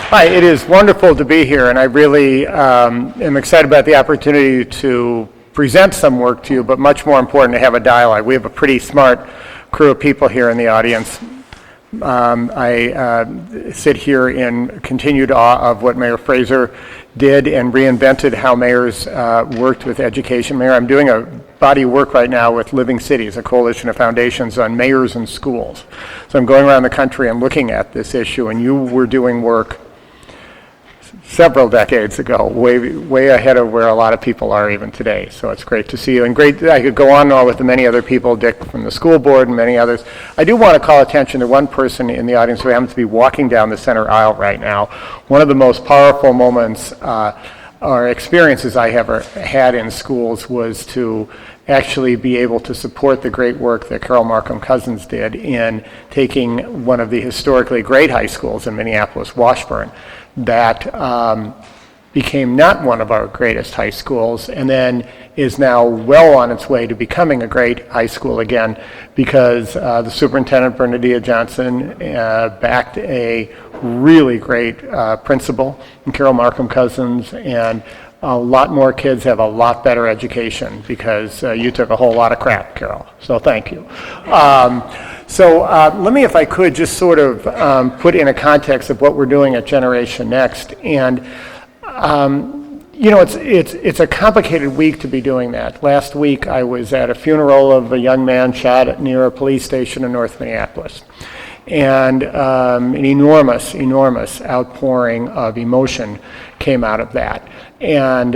Hi, it is wonderful to be here, and I really am excited about the opportunity to present some work to you, but much more important to have a dialogue. We have a pretty smart crew of people here in the audience. I sit here in continued awe of what Mayor Fraser did and reinvented how mayors worked with education. Mayor, I'm doing a body of work right now with Living Cities, a coalition of foundations on mayors and schools. So I'm going around the country and looking at this issue, and you were doing work several decades ago, way ahead of where a lot of people are even today. So it's great to see you, and great, I could go on with the many other people, Dick from the school board and many others. I do want to call attention to one person in the audience who happens to be walking down the center aisle right now. One of the most powerful moments or experiences I ever had in schools was to actually be able to support the great work that Carol Markham Cousins did in taking one of the historically great high schools in Minneapolis, Washburn, that became not one of our greatest high schools, and then is now well on its way to becoming a great high school again, because the superintendent, Bernadette Johnson, backed a really great principal in Carol Markham Cousins, and a lot more kids have a lot better education because you took a whole lot of crap, Carol. So thank you. So let me, if I could, just sort of put in a context of what we're doing at Generation Next. And you know, it's a complicated week to be doing that. Last week I was at a funeral of a young man shot near a police station in North Minneapolis. And an enormous outpouring of emotion came out of that. And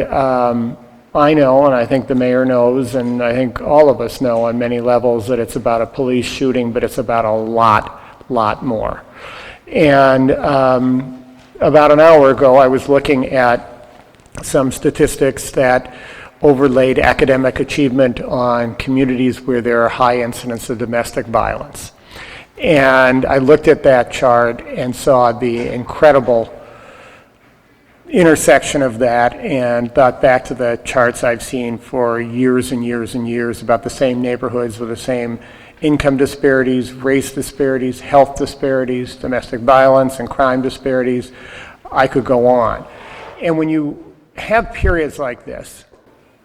I know, and I think the mayor knows, and I think all of us know on many levels, that it's about a police shooting, but it's about a lot more. And about an hour ago, I was looking at some statistics that overlaid academic achievement on communities where there are high incidents of domestic violence. And I looked at that chart and saw the incredible intersection of that, and thought back to the charts I've seen for years and years and years about the same neighborhoods with the same income disparities, race disparities, health disparities, domestic violence and crime disparities. I could go on. And when you have periods like this,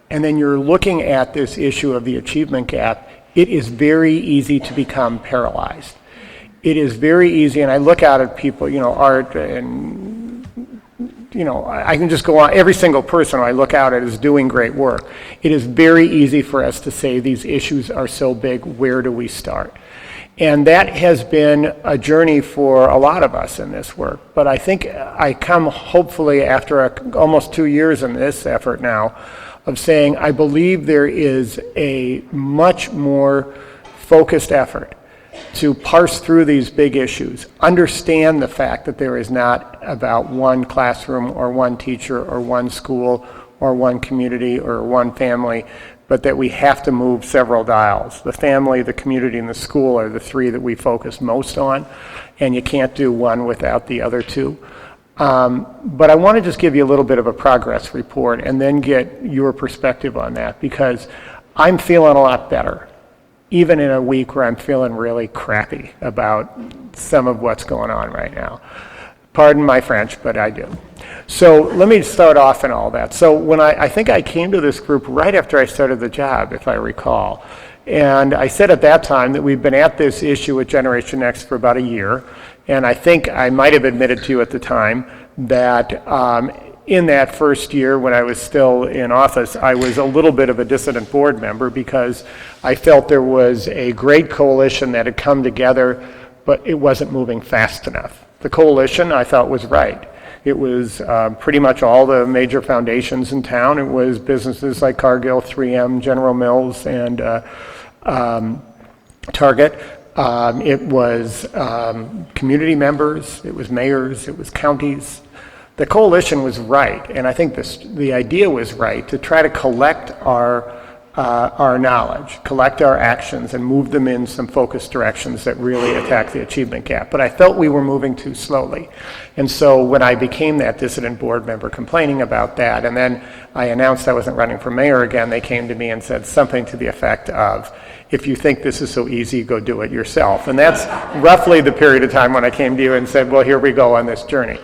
and then you're looking at this issue of the achievement gap, it is very easy to become paralyzed. It is very easy, and I look out at people, you know, Art, and you know, I can just go on, every single person I look out at is doing great work. It is very easy for us to say these issues are so big, where do we start? And that has been a journey for a lot of us in this work. But I think I come hopefully after almost 2 years in this effort now of saying I believe there is a much more focused effort to parse through these big issues, understand the fact that there is not about one classroom or one teacher or one school or one community or one family, but that we have to move several dials. The family, the community, and the school are the three that we focus most on, and you can't do one without the other two. But I want to just give you a little bit of a progress report and then get your perspective on that, because I'm feeling a lot better, even in a week where I'm feeling really crappy about some of what's going on right now. Pardon my French, but I do. So let me start off in all that. So when I think I came to this group right after I started the job, if I recall, and I said at that time that we've been at this issue at Generation Next for about a year, and I think I might have admitted to you at the time that in that first year when I was still in office, I was a little bit of a dissident board member because I felt there was a great coalition that had come together, but it wasn't moving fast enough. The coalition, I thought, was right. It was pretty much all the major foundations in town. It was businesses like Cargill, 3M, General Mills, and Target. It was community members, it was mayors, it was counties. The coalition was right, and I think the idea was right, to try to collect our knowledge, collect our actions, and move them in some focused directions that really attack the achievement gap. But I felt we were moving too slowly. And so when I became that dissident board member complaining about that, and then I announced I wasn't running for mayor again, they came to me and said something to the effect of, if you think this is so easy, go do it yourself. And that's roughly the period of time when I came to you and said, well, here we go on this journey.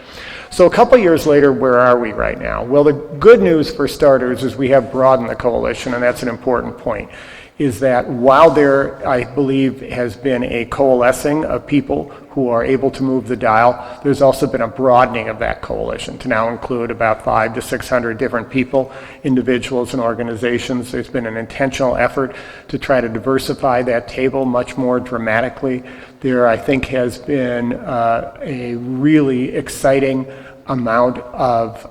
So a couple years later, where are we right now? Well, the good news for starters is we have broadened the coalition, and that's an important point, is that while there, I believe, has been a coalescing of people who are able to move the dial, there's also been a broadening of that coalition to now include about 500 to 600 different people, individuals and organizations. There's been an intentional effort to try to diversify that table much more dramatically. There, I think, has been a really exciting amount of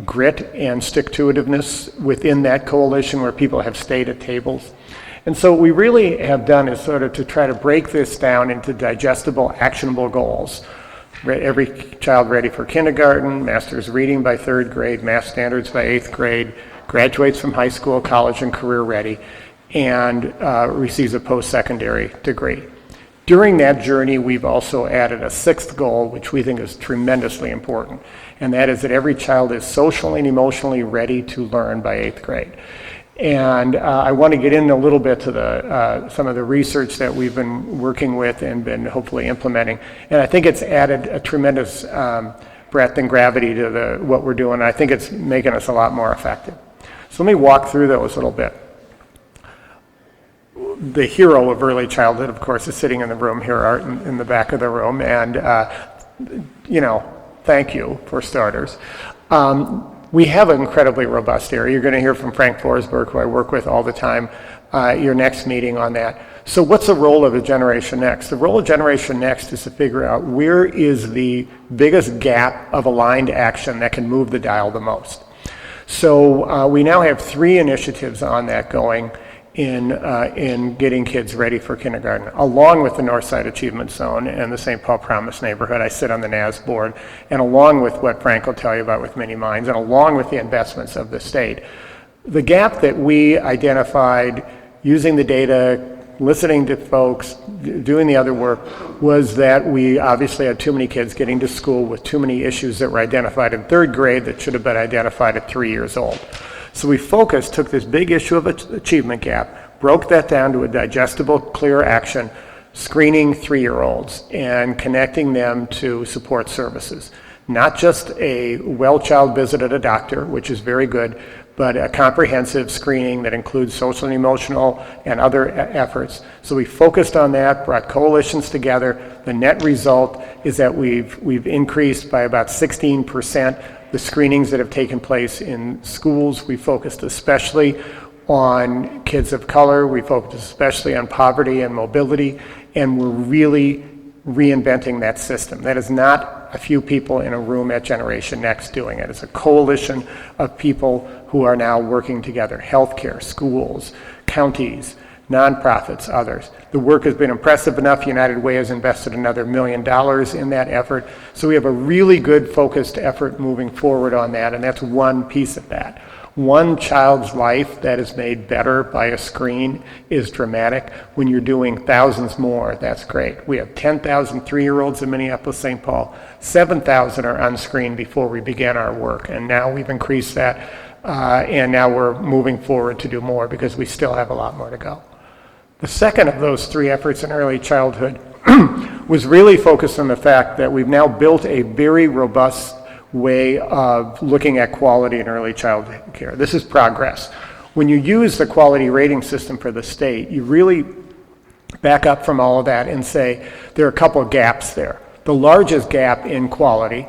grit and stick-to-itiveness within that coalition where people have stayed at tables. And so what we really have done is sort of to try to break this down into digestible, actionable goals. Every child ready for kindergarten, master's reading by 3rd grade, math standards by 8th grade, graduates from high school, college, and career ready, and receives a post-secondary degree. During that journey, we've also added a 6th goal, which we think is tremendously important, and that is that every child is socially and emotionally ready to learn by 8th grade. And I want to get in a little bit to some of the research that we've been working with and been hopefully implementing. And I think it's added a tremendous breadth and gravity to what we're doing. I think it's making us a lot more effective. So let me walk through those a little bit. The hero of early childhood, of course, is sitting in the room here, Art, in the back of the room. And, thank you, for starters. We have an incredibly robust area. You're going to hear from Frank Forsberg, who I work with all the time, your next meeting on that. So what's the role of a Generation Next? The role of Generation Next is to figure out where is the biggest gap of aligned action that can move the dial the most. So we now have 3 initiatives on that going in getting kids ready for kindergarten, along with the Northside Achievement Zone and the St. Paul Promise neighborhood. I sit on the NAS board, and along with what Frank will tell you about with Mini Minds, and along with the investments of the state. The gap that we identified using the data, listening to folks, doing the other work, was that we obviously had too many kids getting to school with too many issues that were identified in 3rd grade that should have been identified at 3 years old. So we took this big issue of achievement gap, broke that down to a digestible, clear action, screening 3-year-olds and connecting them to support services. Not just a well-child visit at a doctor, which is very good, but a comprehensive screening that includes social and emotional and other efforts. So we focused on that, brought coalitions together. The net result is that we've increased by about 16% the screenings that have taken place in schools. We focused especially on kids of color. We focused especially on poverty and mobility, and we're really reinventing that system. That is not a few people in a room at Generation Next doing it. It's a coalition of people who are now working together: healthcare, schools, counties, nonprofits, others. The work has been impressive enough. United Way has invested another $1 million in that effort. So we have a really good focused effort moving forward on that, and that's one piece of that. One child's life that is made better by a screen is dramatic. When you're doing thousands more, that's great. We have 10,000 3-year-olds in Minneapolis, St. Paul. 7,000 are unscreened before we began our work, and now we've increased that, and now we're moving forward to do more because we still have a lot more to go. The second of those 3 efforts in early childhood was really focused on the fact that we've now built a very robust way of looking at quality in early childhood care. This is progress. When you use the quality rating system for the state, you really back up from all of that and say there are a couple of gaps there. The largest gap in quality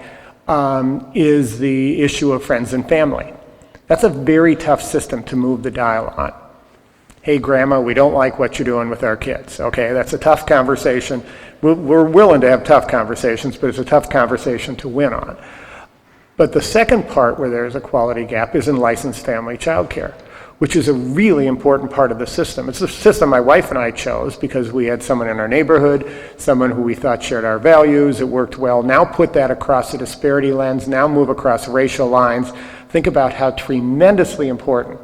is the issue of friends and family. That's a very tough system to move the dial on. Hey, Grandma, we don't like what you're doing with our kids. Okay, that's a tough conversation. We're willing to have tough conversations, but it's a tough conversation to win on. But the second part where there's a quality gap is in licensed family childcare, which is a really important part of the system. It's the system my wife and I chose because we had someone in our neighborhood, someone who we thought shared our values, it worked well. Now put that across the disparity lens, now move across racial lines. Think about how tremendously important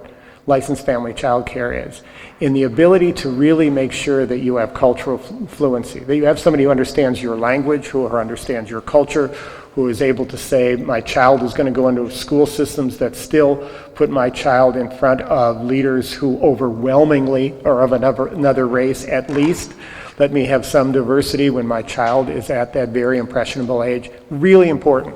licensed family child care is in the ability to really make sure that you have cultural fluency, that you have somebody who understands your language, who understands your culture, who is able to say, my child is going to go into school systems that still put my child in front of leaders who overwhelmingly are of another race at least. Let me have some diversity when my child is at that very impressionable age. Really important.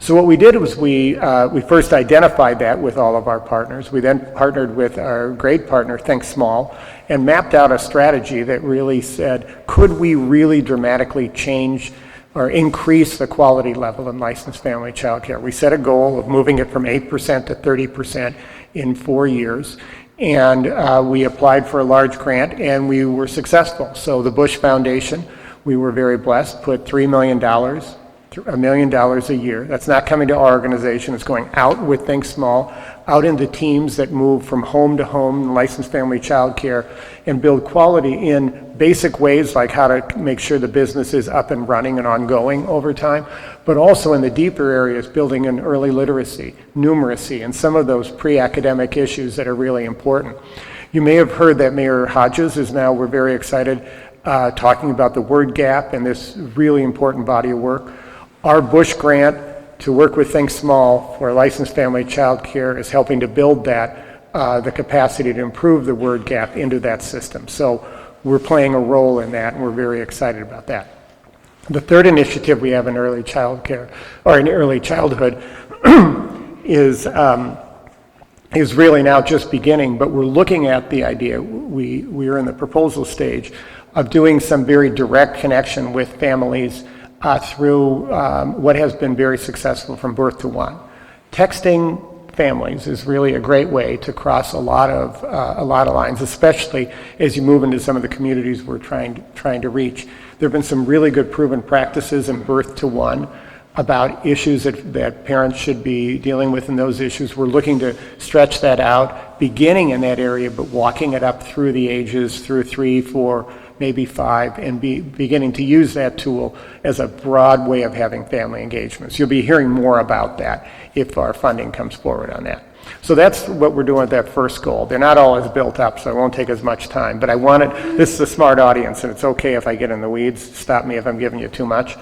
So what we did was we first identified that with all of our partners. We then partnered with our grade partner, Think Small, and mapped out a strategy that really said, could we really dramatically change or increase the quality level in licensed family child care? We set a goal of moving it from 8% to 30% in 4 years. And we applied for a large grant, and we were successful. So the Bush Foundation, we were very blessed, put $3 million, $1 million a year. That's not coming to our organization. It's going out with Think Small, out into teams that move from home to home, licensed family child care, and build quality in basic ways like how to make sure the business is up and running and ongoing over time, but also in the deeper areas, building in early literacy, numeracy, and some of those pre-academic issues that are really important. You may have heard that Mayor Hodges is now, we're very excited, talking about the word gap and this really important body of work. Our Bush grant to work with Think Small for licensed family child care is helping to build that, the capacity to improve the word gap into that system. So we're playing a role in that, and we're very excited about that. The third initiative we have in early child care, or in early childhood, is really now just beginning, but we're looking at the idea, we are in the proposal stage of doing some very direct connection with families through what has been very successful from birth to one. Texting families is really a great way to cross a lot of lines, especially as you move into some of the communities we're trying to reach. There have been some really good proven practices in birth to one about issues that parents should be dealing with, and those issues. We're looking to stretch that out, beginning in that area, but walking it up through the ages, through 3, 4, maybe 5, and beginning to use that tool as a broad way of having family engagements. You'll be hearing more about that if our funding comes forward on that. So that's what we're doing with that first goal. They're not all as built up, so it won't take as much time, but this is a smart audience, and it's okay if I get in the weeds. Stop me if I'm giving you too much.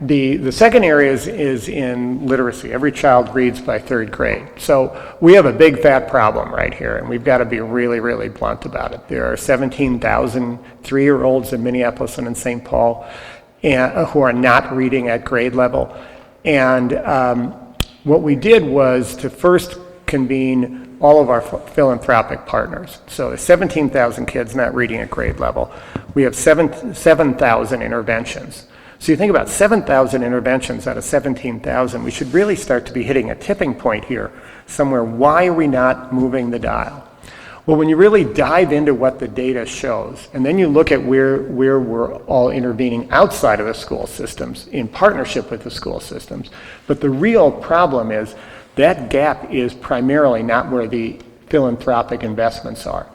The second area is in literacy. Every child reads by 3rd grade. So we have a big fat problem right here, and we've got to be really, really blunt about it. There are 17,000 3-year-olds in Minneapolis and in St. Paul who are not reading at grade level. And what we did was to first convene all of our philanthropic partners. So there's 17,000 kids not reading at grade level. We have 7,000 interventions. So you think about 7,000 interventions out of 17,000, we should really start to be hitting a tipping point here somewhere. Why are we not moving the dial? Well, when you really dive into what the data shows, and then you look at where we're all intervening outside of the school systems, in partnership with the school systems, but the real problem is that gap is primarily not where the philanthropic investments are.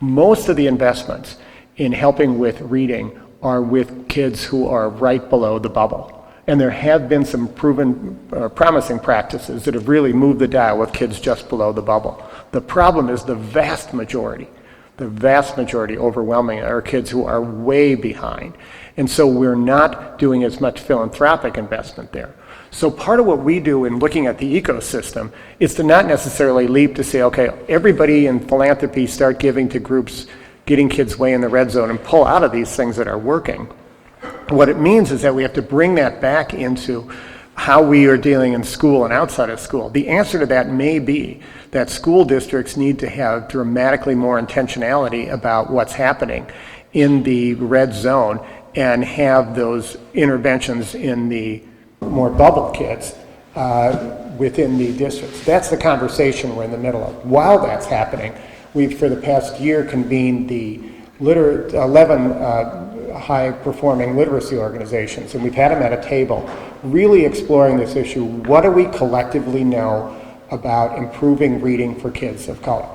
Most of the investments in helping with reading are with kids who are right below the bubble. And there have been some proven promising practices that have really moved the dial with kids just below the bubble. The problem is the vast majority, overwhelming, are kids who are way behind. And so we're not doing as much philanthropic investment there. So part of what we do in looking at the ecosystem is to not necessarily leap to say, okay, everybody in philanthropy start giving to groups getting kids way in the red zone and pull out of these things that are working. What it means is that we have to bring that back into how we are dealing in school and outside of school. The answer to that may be that school districts need to have dramatically more intentionality about what's happening in the red zone and have those interventions in the more bubble kids within the districts. That's the conversation we're in the middle of. While that's happening, we've, for the past year, convened the 11 high-performing literacy organizations, and we've had them at a table really exploring this issue. What do we collectively know about improving reading for kids of color?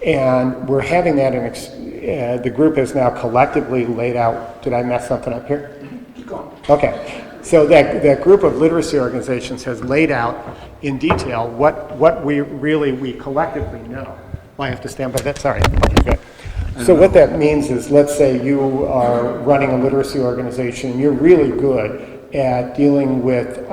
And we're having that in, the group has now collectively laid out, did I mess something up here? Keep going. Okay. So that group of literacy organizations has laid out in detail what we collectively know. Well, I have to stand by that, sorry. Okay. So what that means is, let's say you are running a literacy organization and you're really good at dealing with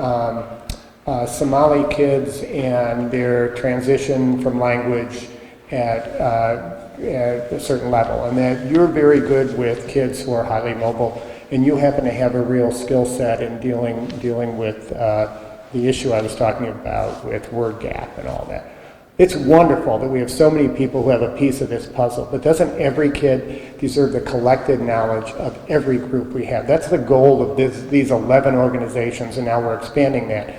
Somali kids and their transition from language at at a certain level, and that you're very good with kids who are highly mobile, and you happen to have a real skill set in dealing with the issue I was talking about with word gap and all that. It's wonderful that we have so many people who have a piece of this puzzle, but doesn't every kid deserve the collective knowledge of every group we have? That's the goal of these 11 organizations, and now we're expanding that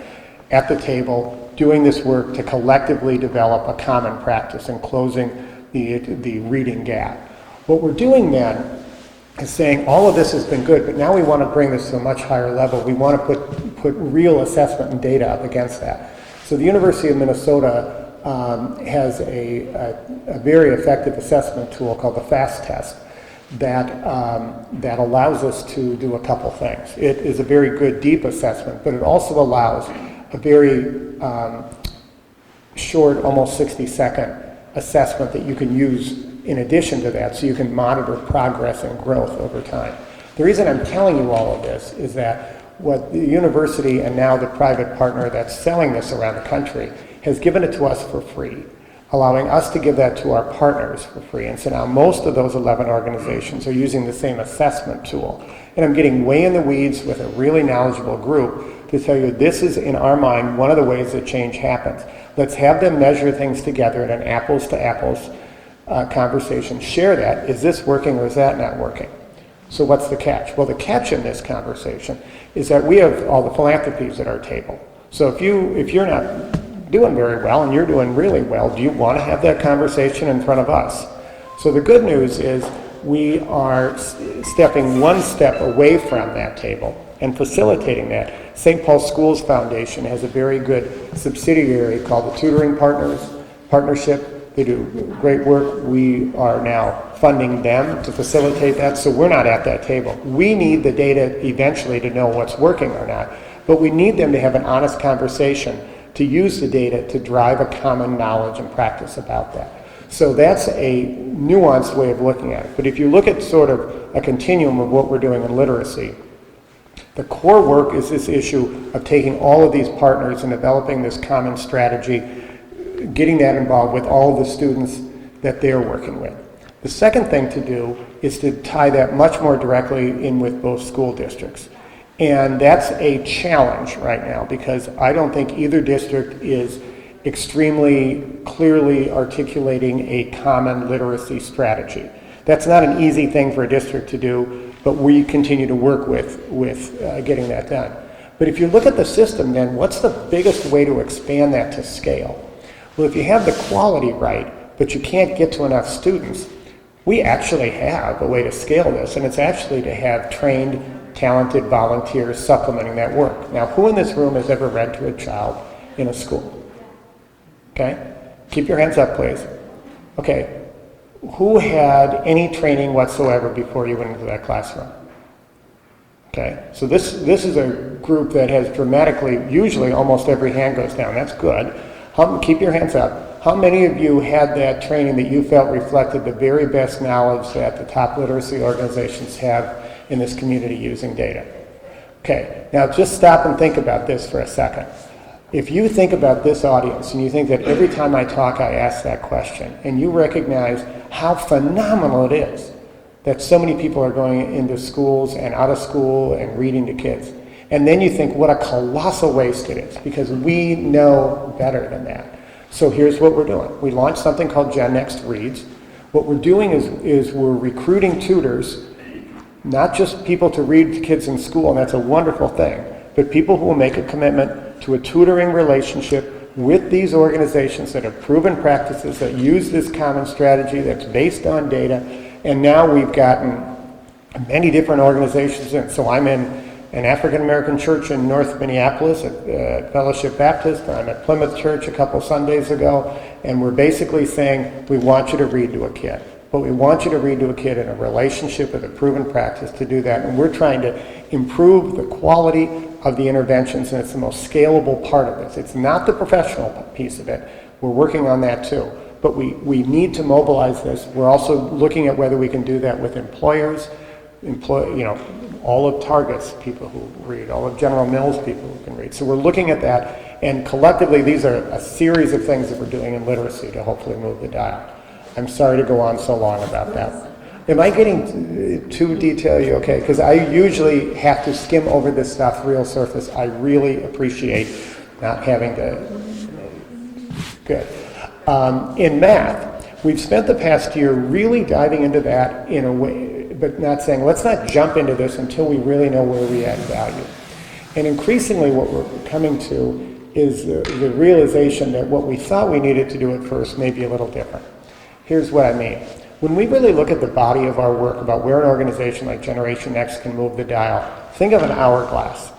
at the table, doing this work to collectively develop a common practice and closing the reading gap. What we're doing then is saying all of this has been good, but now we want to bring this to a much higher level. We want to put real assessment and data up against that. So the University of Minnesota has a very effective assessment tool called the FAST test that allows us to do a couple things. It is a very good deep assessment, but it also allows a very short, almost 60-second assessment that you can use in addition to that, so you can monitor progress and growth over time. The reason I'm telling you all of this is that what the university and now the private partner that's selling this around the country has given it to us for free, allowing us to give that to our partners for free. And so now most of those 11 organizations are using the same assessment tool. And I'm getting way in the weeds with a really knowledgeable group to tell you this is, in our mind, one of the ways that change happens. Let's have them measure things together in an apples to apples conversation. Share that. Is this working or is that not working? So what's the catch? Well, the catch in this conversation is that we have all the philanthropies at our table. So if you're not doing very well and you're doing really well, do you want to have that conversation in front of us? So the good news is we are stepping one step away from that table and facilitating that. St. Paul Schools Foundation has a very good subsidiary called the Tutoring Partnership. They do great work. We are now funding them to facilitate that, so we're not at that table. We need the data eventually to know what's working or not, but we need them to have an honest conversation to use the data to drive a common knowledge and practice about that. So that's a nuanced way of looking at it. But if you look at sort of a continuum of what we're doing in literacy, the core work is this issue of taking all of these partners and developing this common strategy, getting that involved with all of the students that they're working with. The second thing to do is to tie that much more directly in with both school districts. And that's a challenge right now because I don't think either district is extremely clearly articulating a common literacy strategy. That's not an easy thing for a district to do, but we continue to work with getting that done. But if you look at the system then, what's the biggest way to expand that to scale? Well, if you have the quality right, but you can't get to enough students, we actually have a way to scale this, and it's actually to have trained, talented volunteers supplementing that work. Now, who in this room has ever read to a child in a school? Okay? Keep your hands up, please. Okay. Who had any training whatsoever before you went into that classroom? Okay. So this is a group that has dramatically, usually almost every hand goes down. That's good. Keep your hands up. How many of you had that training that you felt reflected the very best knowledge that the top literacy organizations have in this community using data? Okay, now just stop and think about this for a second. If you think about this audience and you think that every time I talk I ask that question and you recognize how phenomenal it is that so many people are going into schools and out of school and reading to kids, and then you think what a colossal waste it is because we know better than that. So here's what we're doing. We launched something called GenNextReads. What we're doing is we're recruiting tutors, not just people to read to kids in school, and that's a wonderful thing, but people who will make a commitment to a tutoring relationship with these organizations that have proven practices that use this common strategy that's based on data. And now we've gotten many different organizations in. So I'm in an African-American church in North Minneapolis at Fellowship Baptist. I'm at Plymouth Church a couple Sundays ago, and we're basically saying, we want you to read to a kid. But we want you to read to a kid in a relationship with a proven practice to do that. And we're trying to improve the quality of the interventions, and it's the most scalable part of this. It's not the professional piece of it. We're working on that too. But we need to mobilize this. We're also looking at whether we can do that with employers, all of Target's people who read, all of General Mills people who can read. So we're looking at that, and collectively these are a series of things that we're doing in literacy to hopefully move the dial. I'm sorry to go on so long about that. Am I getting too detailed? You okay? Because I usually have to skim over this stuff real surface. I really appreciate not having to. Good. In math, we've spent the past year really diving into that in a way, but not saying, let's not jump into this until we really know where we add value. And increasingly what we're coming to is the realization that what we thought we needed to do at first may be a little different. Here's what I mean. When we really look at the body of our work about where an organization like Generation Next can move the dial, think of an hourglass.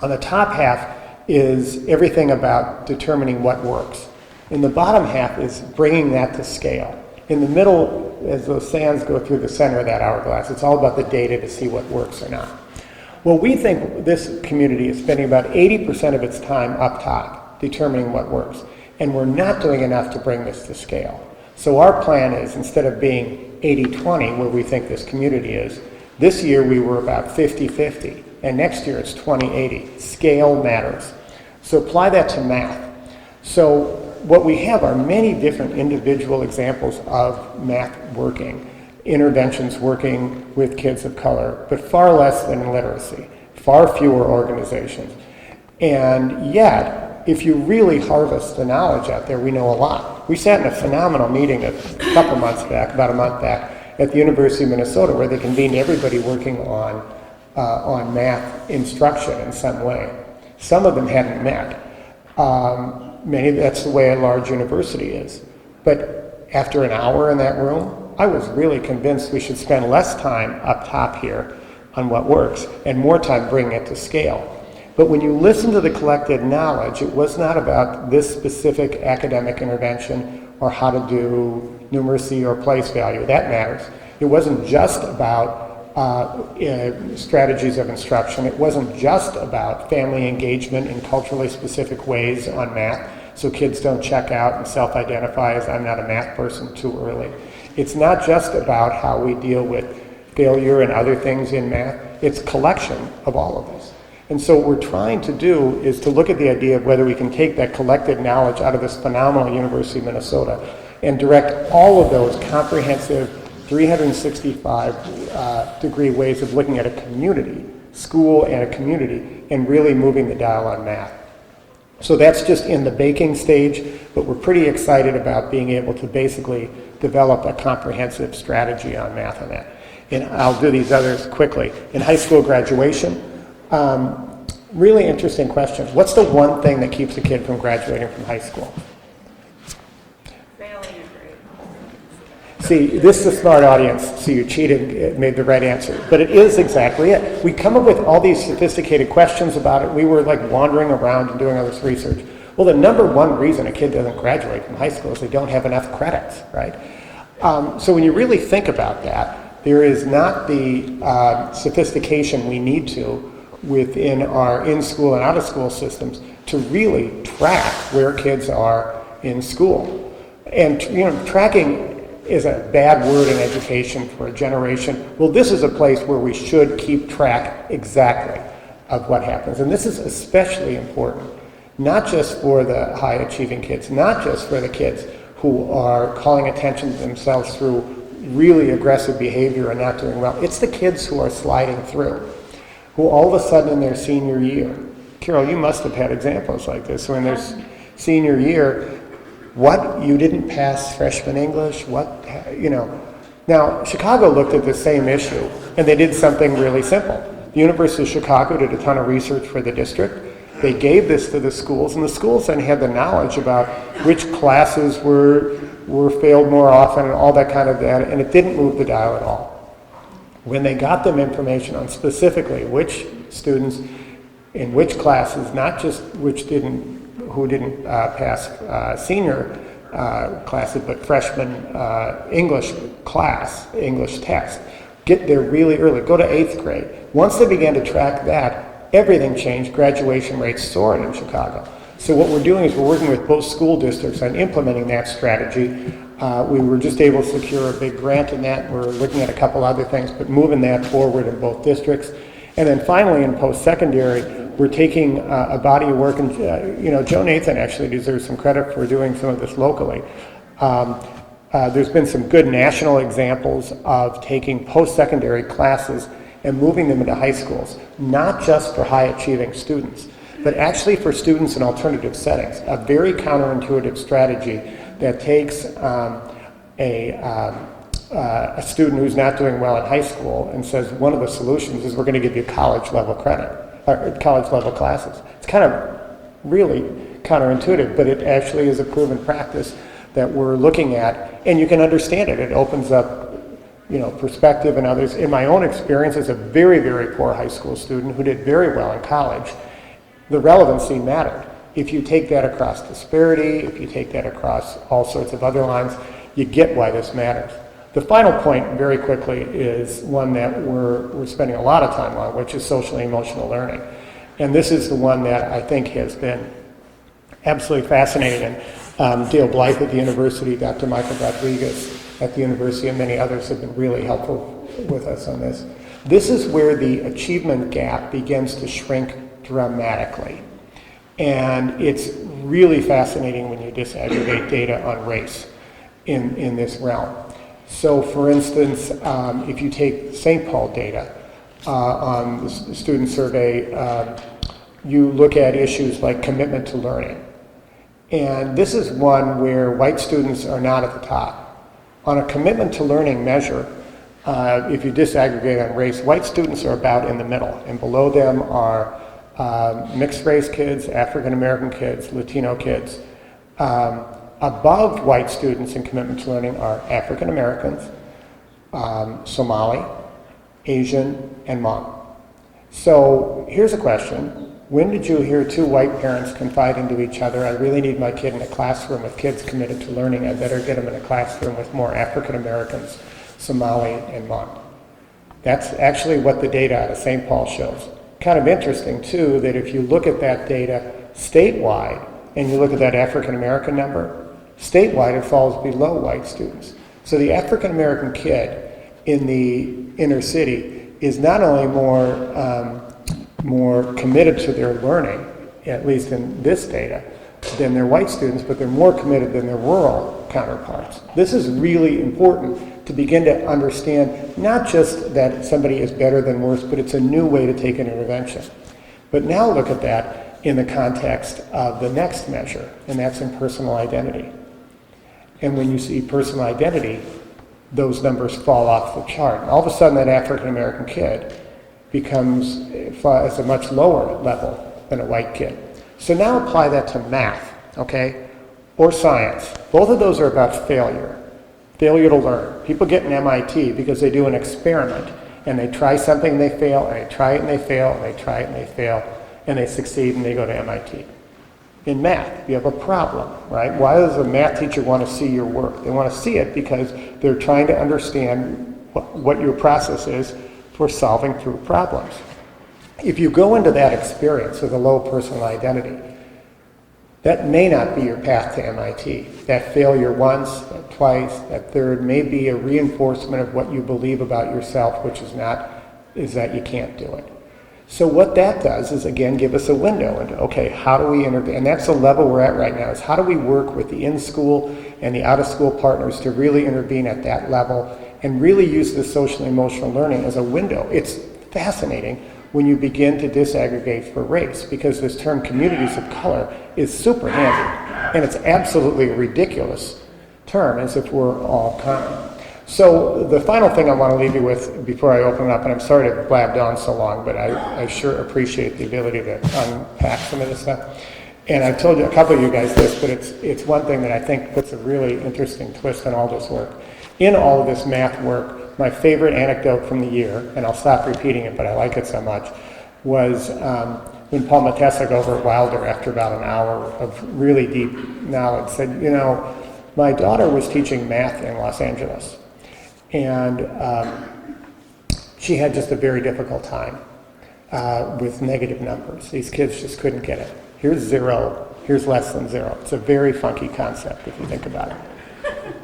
On the top half is everything about determining what works. In the bottom half is bringing that to scale. In the middle, as those sands go through the center of that hourglass, it's all about the data to see what works or not. Well, we think this community is spending about 80% of its time up top determining what works, and we're not doing enough to bring this to scale. So our plan is, instead of being 80-20, where we think this community is, this year we were about 50-50, and next year it's 20-80. Scale matters. So apply that to math. So what we have are many different individual examples of math working, interventions working with kids of color, but far less than literacy, far fewer organizations. And yet, if you really harvest the knowledge out there, we know a lot. We sat in a phenomenal meeting a couple months back, about a month back, at the University of Minnesota, where they convened everybody working on math instruction in some way. Some of them hadn't met. That's the way a large university is. But after an hour in that room, I was really convinced we should spend less time up top here on what works and more time bringing it to scale. But when you listen to the collected knowledge, it was not about this specific academic intervention or how to do numeracy or place value. That matters. It wasn't just about strategies of instruction. It wasn't just about family engagement in culturally specific ways on math, so kids don't check out and self-identify as I'm not a math person too early. It's not just about how we deal with failure and other things in math. It's a collection of all of this. And so what we're trying to do is to look at the idea of whether we can take that collected knowledge out of this phenomenal University of Minnesota and direct all of those comprehensive 365 degree ways of looking at a community, school and a community, and really moving the dial on math. So that's just in the baking stage, but we're pretty excited about being able to basically develop a comprehensive strategy on math on that. And I'll do these others quickly. In high school graduation, really interesting questions. What's the one thing that keeps a kid from graduating from high school? Failing a grade. See, this is a smart audience, so you cheated, made the right answer. But it is exactly it. We come up with all these sophisticated questions about it. We were like wandering around and doing all this research. Well, the number one reason a kid doesn't graduate from high school is they don't have enough credits, right? So when you really think about that, there is not the sophistication we need to within our in-school and out-of-school systems to really track where kids are in school. And tracking is a bad word in education for a generation. Well, this is a place where we should keep track exactly of what happens. And this is especially important, not just for the high-achieving kids, not just for the kids who are calling attention to themselves through really aggressive behavior and not doing well. It's the kids who are sliding through, who all of a sudden in their senior year, Carol, you must have had examples like this, when their senior year, what, you didn't pass freshman English, what, Now, Chicago looked at the same issue, and they did something really simple. The University of Chicago did a ton of research for the district. They gave this to the schools, and the schools then had the knowledge about which classes were failed more often and all that kind of data, and it didn't move the dial at all. When they got them information on specifically which students in which classes, not just who didn't pass senior classes, but freshman English class, English test, get there really early, go to 8th grade. Once they began to track that, everything changed. Graduation rates soared in Chicago. So what we're doing is we're working with both school districts on implementing that strategy. We were just able to secure a big grant in that. We're looking at a couple other things, but moving that forward in both districts. And then finally, in post-secondary, we're taking a body of work, and Joe Nathan actually deserves some credit for doing some of this locally. There's been some good national examples of taking post-secondary classes and moving them into high schools, not just for high-achieving students, but actually for students in alternative settings. A very counterintuitive strategy that takes a student who's not doing well in high school and says one of the solutions is we're going to give you college-level credit, or college-level classes. It's kind of really counterintuitive, but it actually is a proven practice that we're looking at, and you can understand it. It opens up, perspective and others. In my own experience as a very, very poor high school student who did very well in college, the relevancy mattered. If you take that across disparity, if you take that across all sorts of other lines, you get why this matters. The final point, very quickly, is one that we're spending a lot of time on, which is social and emotional learning. And this is the one that I think has been absolutely fascinating. And Dale Blythe at the university, Dr. Michael Rodriguez at the university, and many others have been really helpful with us on this. This is where the achievement gap begins to shrink dramatically. And it's really fascinating when you disaggregate data on race in this realm. So for instance, if you take St. Paul data on the student survey, you look at issues like commitment to learning. And this is one where white students are not at the top. On a commitment to learning measure, if you disaggregate on race, white students are about in the middle, and below them are mixed race kids, African American kids, Latino kids. Above white students in commitment to learning are African Americans, Somali, Asian, and Hmong. So here's a question. When did you hear two white parents confide into each other, I really need my kid in a classroom with kids committed to learning, I better get him in a classroom with more African Americans, Somali, and Hmong? That's actually what the data out of St. Paul shows. Kind of interesting too, that if you look at that data statewide, and you look at that African American number, statewide it falls below white students. So the African American kid in the inner city is not only more committed to their learning, at least in this data, than their white students, but they're more committed than their rural counterparts. This is really important to begin to understand not just that somebody is better than worse, but it's a new way to take an intervention. But now look at that in the context of the next measure, and that's in personal identity. And when you see personal identity, those numbers fall off the chart. And all of a sudden that African American kid becomes at a much lower level than a white kid. So now apply that to math, okay, or science. Both of those are about failure to learn. People get in MIT because they do an experiment, and they try something and they fail, and they try it and they fail, and they try it and they fail, and they succeed and they go to MIT. In math, you have a problem, right? Why does a math teacher want to see your work? They want to see it because they're trying to understand what your process is for solving through problems. If you go into that experience with a low personal identity, that may not be your path to MIT. That failure once, that twice, that third may be a reinforcement of what you believe about yourself, which is that you can't do it. So what that does is, again, give us a window into, okay, how do we intervene? And that's the level we're at right now, is how do we work with the in-school and the out-of-school partners to really intervene at that level and really use the social and emotional learning as a window. It's fascinating when you begin to disaggregate for race, because this term communities of color is super handy, and it's absolutely a ridiculous term, as if we're all common. So the final thing I want to leave you with before I open it up, and I'm sorry to blabbed on so long, but I sure appreciate the ability to unpack some of this stuff. And I've told you, a couple of you guys this, but it's one thing that I think puts a really interesting twist on all this work. In all of this math work, my favorite anecdote from the year, and I'll stop repeating it, but I like it so much, was when Paul Matessek over at Wilder, after about an hour of really deep knowledge, said, you know, my daughter was teaching math in Los Angeles, and she had just a very difficult time with negative numbers. These kids just couldn't get it. Here's zero, here's less than zero. It's a very funky concept if you think about it.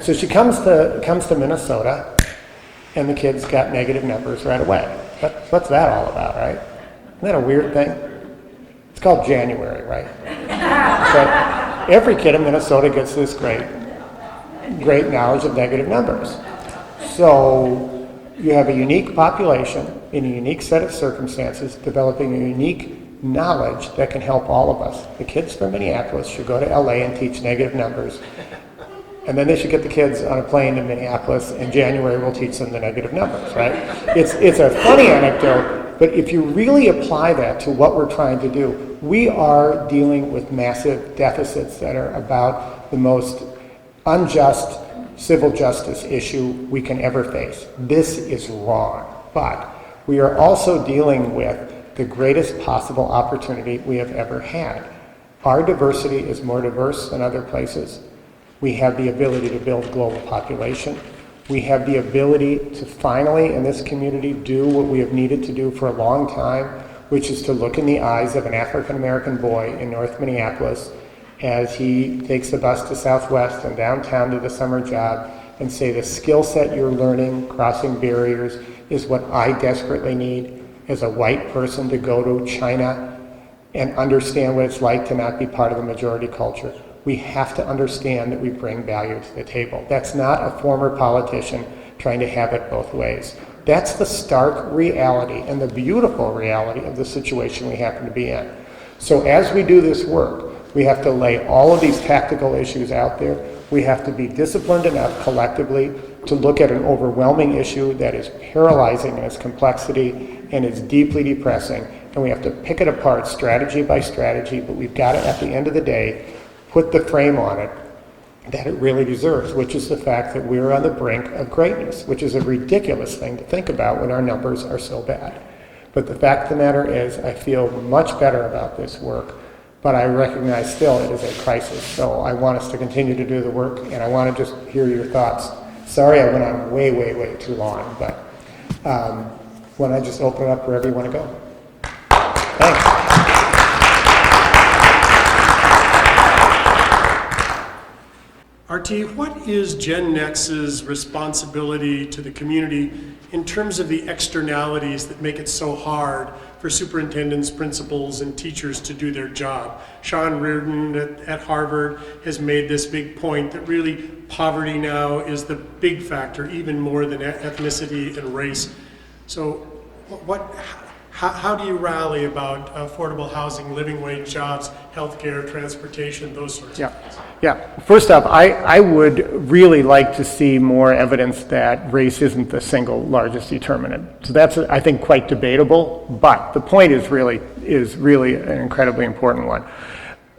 So she comes to Minnesota, and the kids got negative numbers right away. What's that all about, right? Isn't that a weird thing? It's called January, right? But every kid in Minnesota gets this grade. great knowledge of negative numbers. So you have a unique population in a unique set of circumstances developing a unique knowledge that can help all of us. The kids from Minneapolis should go to LA and teach negative numbers, and then they should get the kids on a plane to Minneapolis. In January, we'll teach them the negative numbers, right? It's a funny anecdote, but if you really apply that to what we're trying to do, we are dealing with massive deficits that are about the most unjust civil justice issue we can ever face. This is wrong, but we are also dealing with the greatest possible opportunity we have ever had. Our diversity is more diverse than other places. We have the ability to build global population. We have the ability to finally, in this community, do what we have needed to do for a long time, which is to look in the eyes of an African-American boy in North Minneapolis as he takes the bus to Southwest and downtown to the summer job and say, the skill set you're learning, crossing barriers, is what I desperately need as a white person to go to China and understand what it's like to not be part of the majority culture. We have to understand that we bring value to the table. That's not a former politician trying to have it both ways. That's the stark reality and the beautiful reality of the situation we happen to be in. So as we do this work, we have to lay all of these tactical issues out there. We have to be disciplined enough collectively to look at an overwhelming issue that is paralyzing in its complexity and is deeply depressing. And we have to pick it apart strategy by strategy, but we've got to, at the end of the day, put the frame on it that it really deserves, which is the fact that we're on the brink of greatness, which is a ridiculous thing to think about when our numbers are so bad. But the fact of the matter is, I feel much better about this work, but I recognize still it is a crisis. So I want us to continue to do the work, and I want to just hear your thoughts. Sorry I went on way, way, way too long, but when I just open it up wherever you want to go. Thanks. RT, what is GenNext's responsibility to the community in terms of the externalities that make it so hard for superintendents, principals, and teachers to do their job? Sean Reardon at Harvard has made this big point that really poverty now is the big factor, even more than ethnicity and race. So how do you rally about affordable housing, living wage jobs, healthcare, transportation, those sorts of things? Yeah. First off, I would really like to see more evidence that race isn't the single largest determinant. So that's, I think, quite debatable, but the point is really an incredibly important one.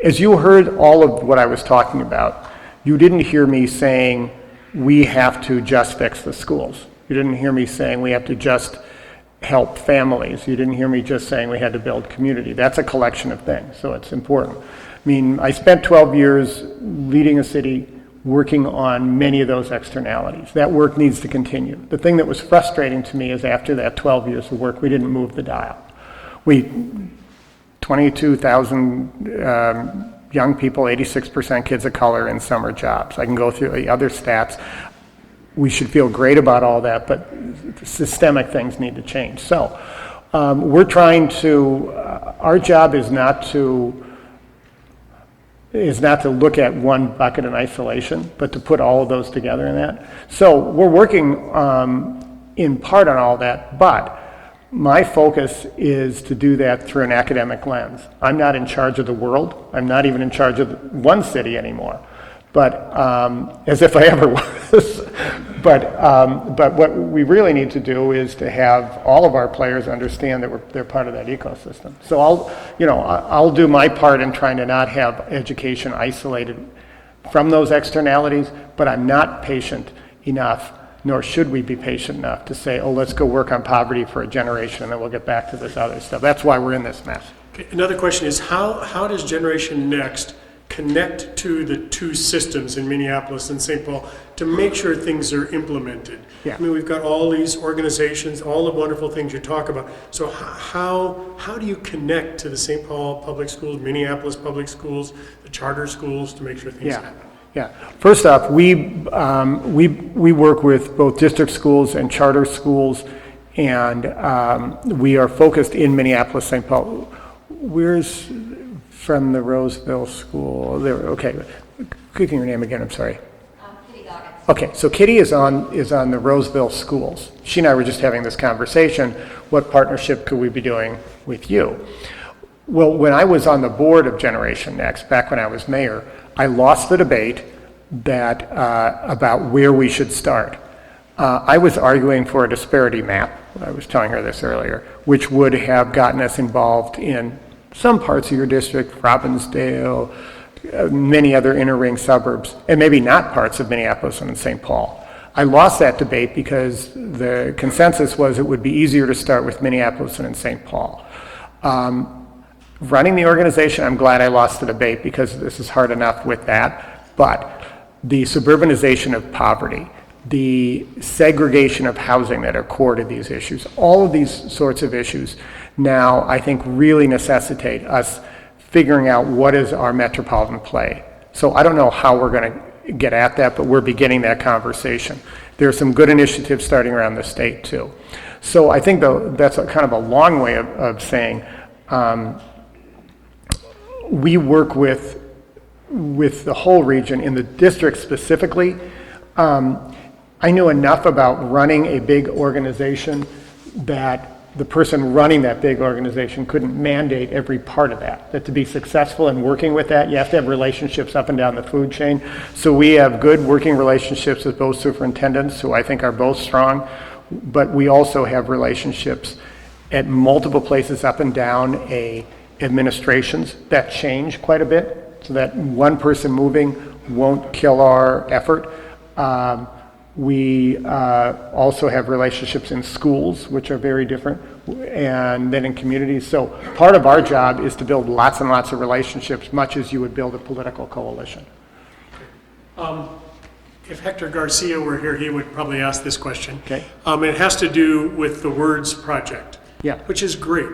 As you heard all of what I was talking about, you didn't hear me saying we have to just fix the schools. You didn't hear me saying we have to just help families. You didn't hear me just saying we had to build community. That's a collection of things, so it's important. I mean, I spent 12 years leading a city working on many of those externalities. That work needs to continue. The thing that was frustrating to me is after that 12 years of work, we didn't move the dial. 22,000 young people, 86% kids of color in summer jobs. I can go through the other stats. We should feel great about all that, but systemic things need to change. So we're trying to, our job is not to look at one bucket in isolation, but to put all of those together in that. So we're working in part on all that, but my focus is to do that through an academic lens. I'm not in charge of the world. I'm not even in charge of one city anymore, but as if I ever was. But what we really need to do is to have all of our players understand that they're part of that ecosystem. So I'll do my part in trying to not have education isolated from those externalities, but I'm not patient enough, nor should we be patient enough to say, oh, let's go work on poverty for a generation and then we'll get back to this other stuff. That's why we're in this mess. Okay, another question is how does Generation Next connect to the two systems in Minneapolis and St. Paul to make sure things are implemented? Yeah. I mean, we've got all these organizations, all the wonderful things you talk about. So how do you connect to the St. Paul public schools, Minneapolis public schools, the charter schools to make sure things happen? Yeah. First off, we work with both district schools and charter schools, and we are focused in Minneapolis, St. Paul. Where's from the Roseville School? There. Okay. Clicking your name again. I'm sorry. Kitty Gaga. Okay, so Kitty is on the Roseville schools. She and I were just having this conversation. What partnership could we be doing with you? Well, when I was on the board of Generation Next, back when I was mayor, I lost the debate that about where we should start. I was arguing for a disparity map. I was telling her this earlier, which would have gotten us involved in some parts of your district, Robbinsdale, many other inner ring suburbs, and maybe not parts of Minneapolis and St. Paul. I lost that debate because the consensus was it would be easier to start with Minneapolis and in St. Paul. Running the organization, I'm glad I lost the debate because this is hard enough with that, but the suburbanization of poverty, the segregation of housing that are core to these issues, all of these sorts of issues now I think really necessitate us figuring out what is our metropolitan play. So I don't know how we're going to get at that, but we're beginning that conversation. There are some good initiatives starting around the state too. So I think that's kind of a long way of saying we work with the whole region. In the district specifically, I knew enough about running a big organization that the person running that big organization couldn't mandate every part of that. That to be successful in working with that, you have to have relationships up and down the food chain. So we have good working relationships with both superintendents, who I think are both strong, but we also have relationships at multiple places up and down administrations that change quite a bit, so that one person moving won't kill our effort. We also have relationships in schools, which are very different, and then in communities. So part of our job is to build lots and lots of relationships, much as you would build a political coalition. If Hector Garcia were here, he would probably ask this question. Okay. It has to do with the Words Project, Yeah. which is great.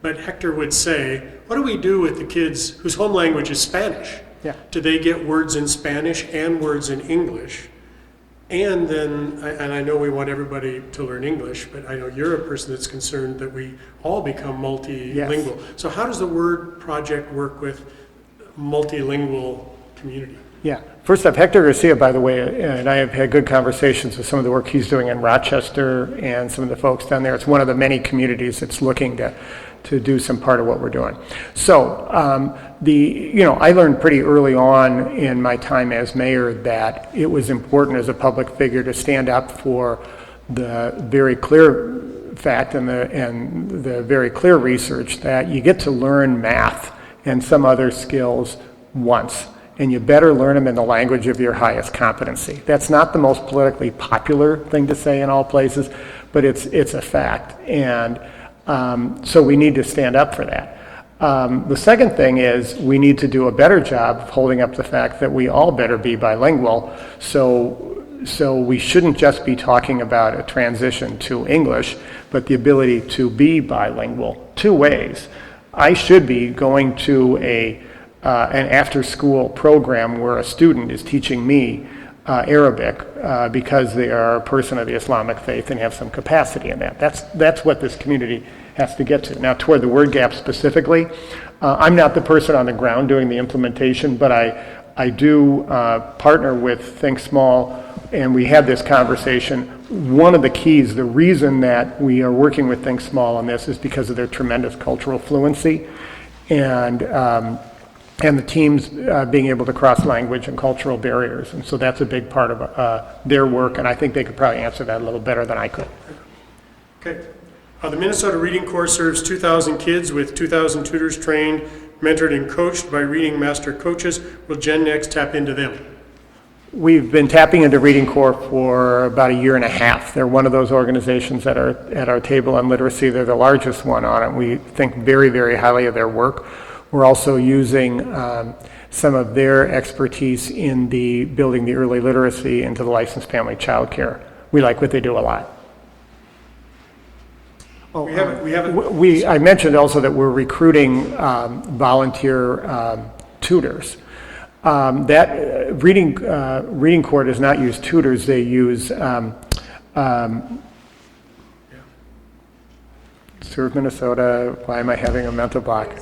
But Hector would say, what do we do with the kids whose home language is Spanish? Yeah. Do they get words in Spanish and words in English? And then, and I know we want everybody to learn English, but I know you're a person that's concerned that we all become multilingual. Yes. So how does the Word Project work with multilingual community? Yeah. First off, Hector Garcia, by the way, and I have had good conversations with some of the work he's doing in Rochester and some of the folks down there. It's one of the many communities that's looking to do some part of what we're doing. So I learned pretty early on in my time as mayor that it was important as a public figure to stand up for the very clear fact and the very clear research that you get to learn math and some other skills once, and you better learn them in the language of your highest competency. That's not the most politically popular thing to say in all places, but it's a fact. And so we need to stand up for that. The second thing is we need to do a better job of holding up the fact that we all better be bilingual. So we shouldn't just be talking about a transition to English, but the ability to be bilingual two ways. I should be going to an after-school program where a student is teaching me Arabic because they are a person of the Islamic faith and have some capacity in that. That's what this community has to get to. Now, toward the word gap specifically, I'm not the person on the ground doing the implementation, but I do partner with Think Small, and we had this conversation. One of the keys, the reason that we are working with Think Small on this is because of their tremendous cultural fluency and the teams being able to cross language and cultural barriers. And so that's a big part of their work, and I think they could probably answer that a little better than I could. Okay. The Minnesota Reading Corps serves 2,000 kids with 2,000 tutors trained, mentored, and coached by reading master coaches. Will Gen Next tap into them? We've been tapping into Reading Corps for about a year and a half. They're one of those organizations that are at our table on literacy. They're the largest one on it. We think very, very highly of their work. We're also using some of their expertise in building the early literacy into the licensed family child care. We like what they do a lot. I mentioned also that we're recruiting volunteer tutors. Reading Corps does not use tutors. They use Serve Minnesota. Why am I having a mental block?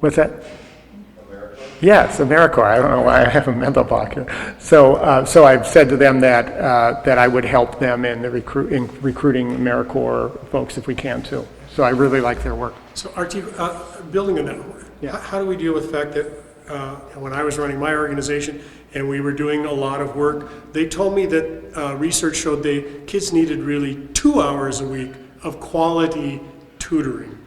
What's that? Yes, AmeriCorps. I don't know why I have a mental block here. So I've said to them that I would help them in recruiting AmeriCorps folks if we can too. So I really like their work. So Artie, building on that, Yeah. how do we deal with the fact that when I was running my organization and we were doing a lot of work, they told me that research showed kids needed really 2 hours a week of quality tutoring.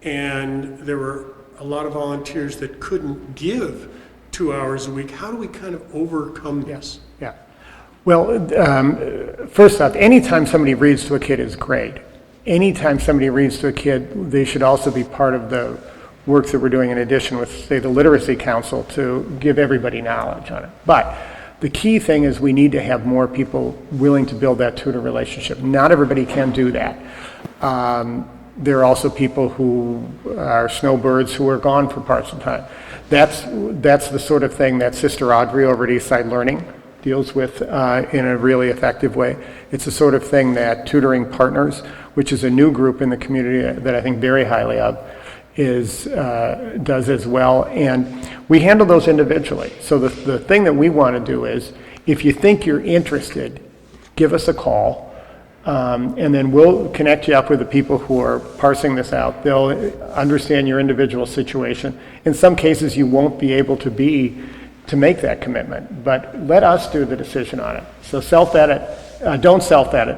And there were a lot of volunteers that couldn't give 2 hours a week. How do we kind of overcome this? Yeah. Well, first off, anytime somebody reads to a kid is great. Anytime somebody reads to a kid, they should also be part of the work that we're doing in addition with, say, the Literacy Council to give everybody knowledge on it. But the key thing is we need to have more people willing to build that tutor relationship. Not everybody can do that. There are also people who are snowbirds who are gone for parts of the time. That's the sort of thing that Sister Audrey over at Eastside Learning deals with in a really effective way. It's the sort of thing that Tutoring Partners, which is a new group in the community that I think very highly of, does as well. And we handle those individually. So the thing that we want to do is, if you think you're interested, give us a call. And then we'll connect you up with the people who are parsing this out. They'll understand your individual situation. In some cases, you won't be able to make that commitment, but let us do the decision on it. So self-edit, don't self-edit.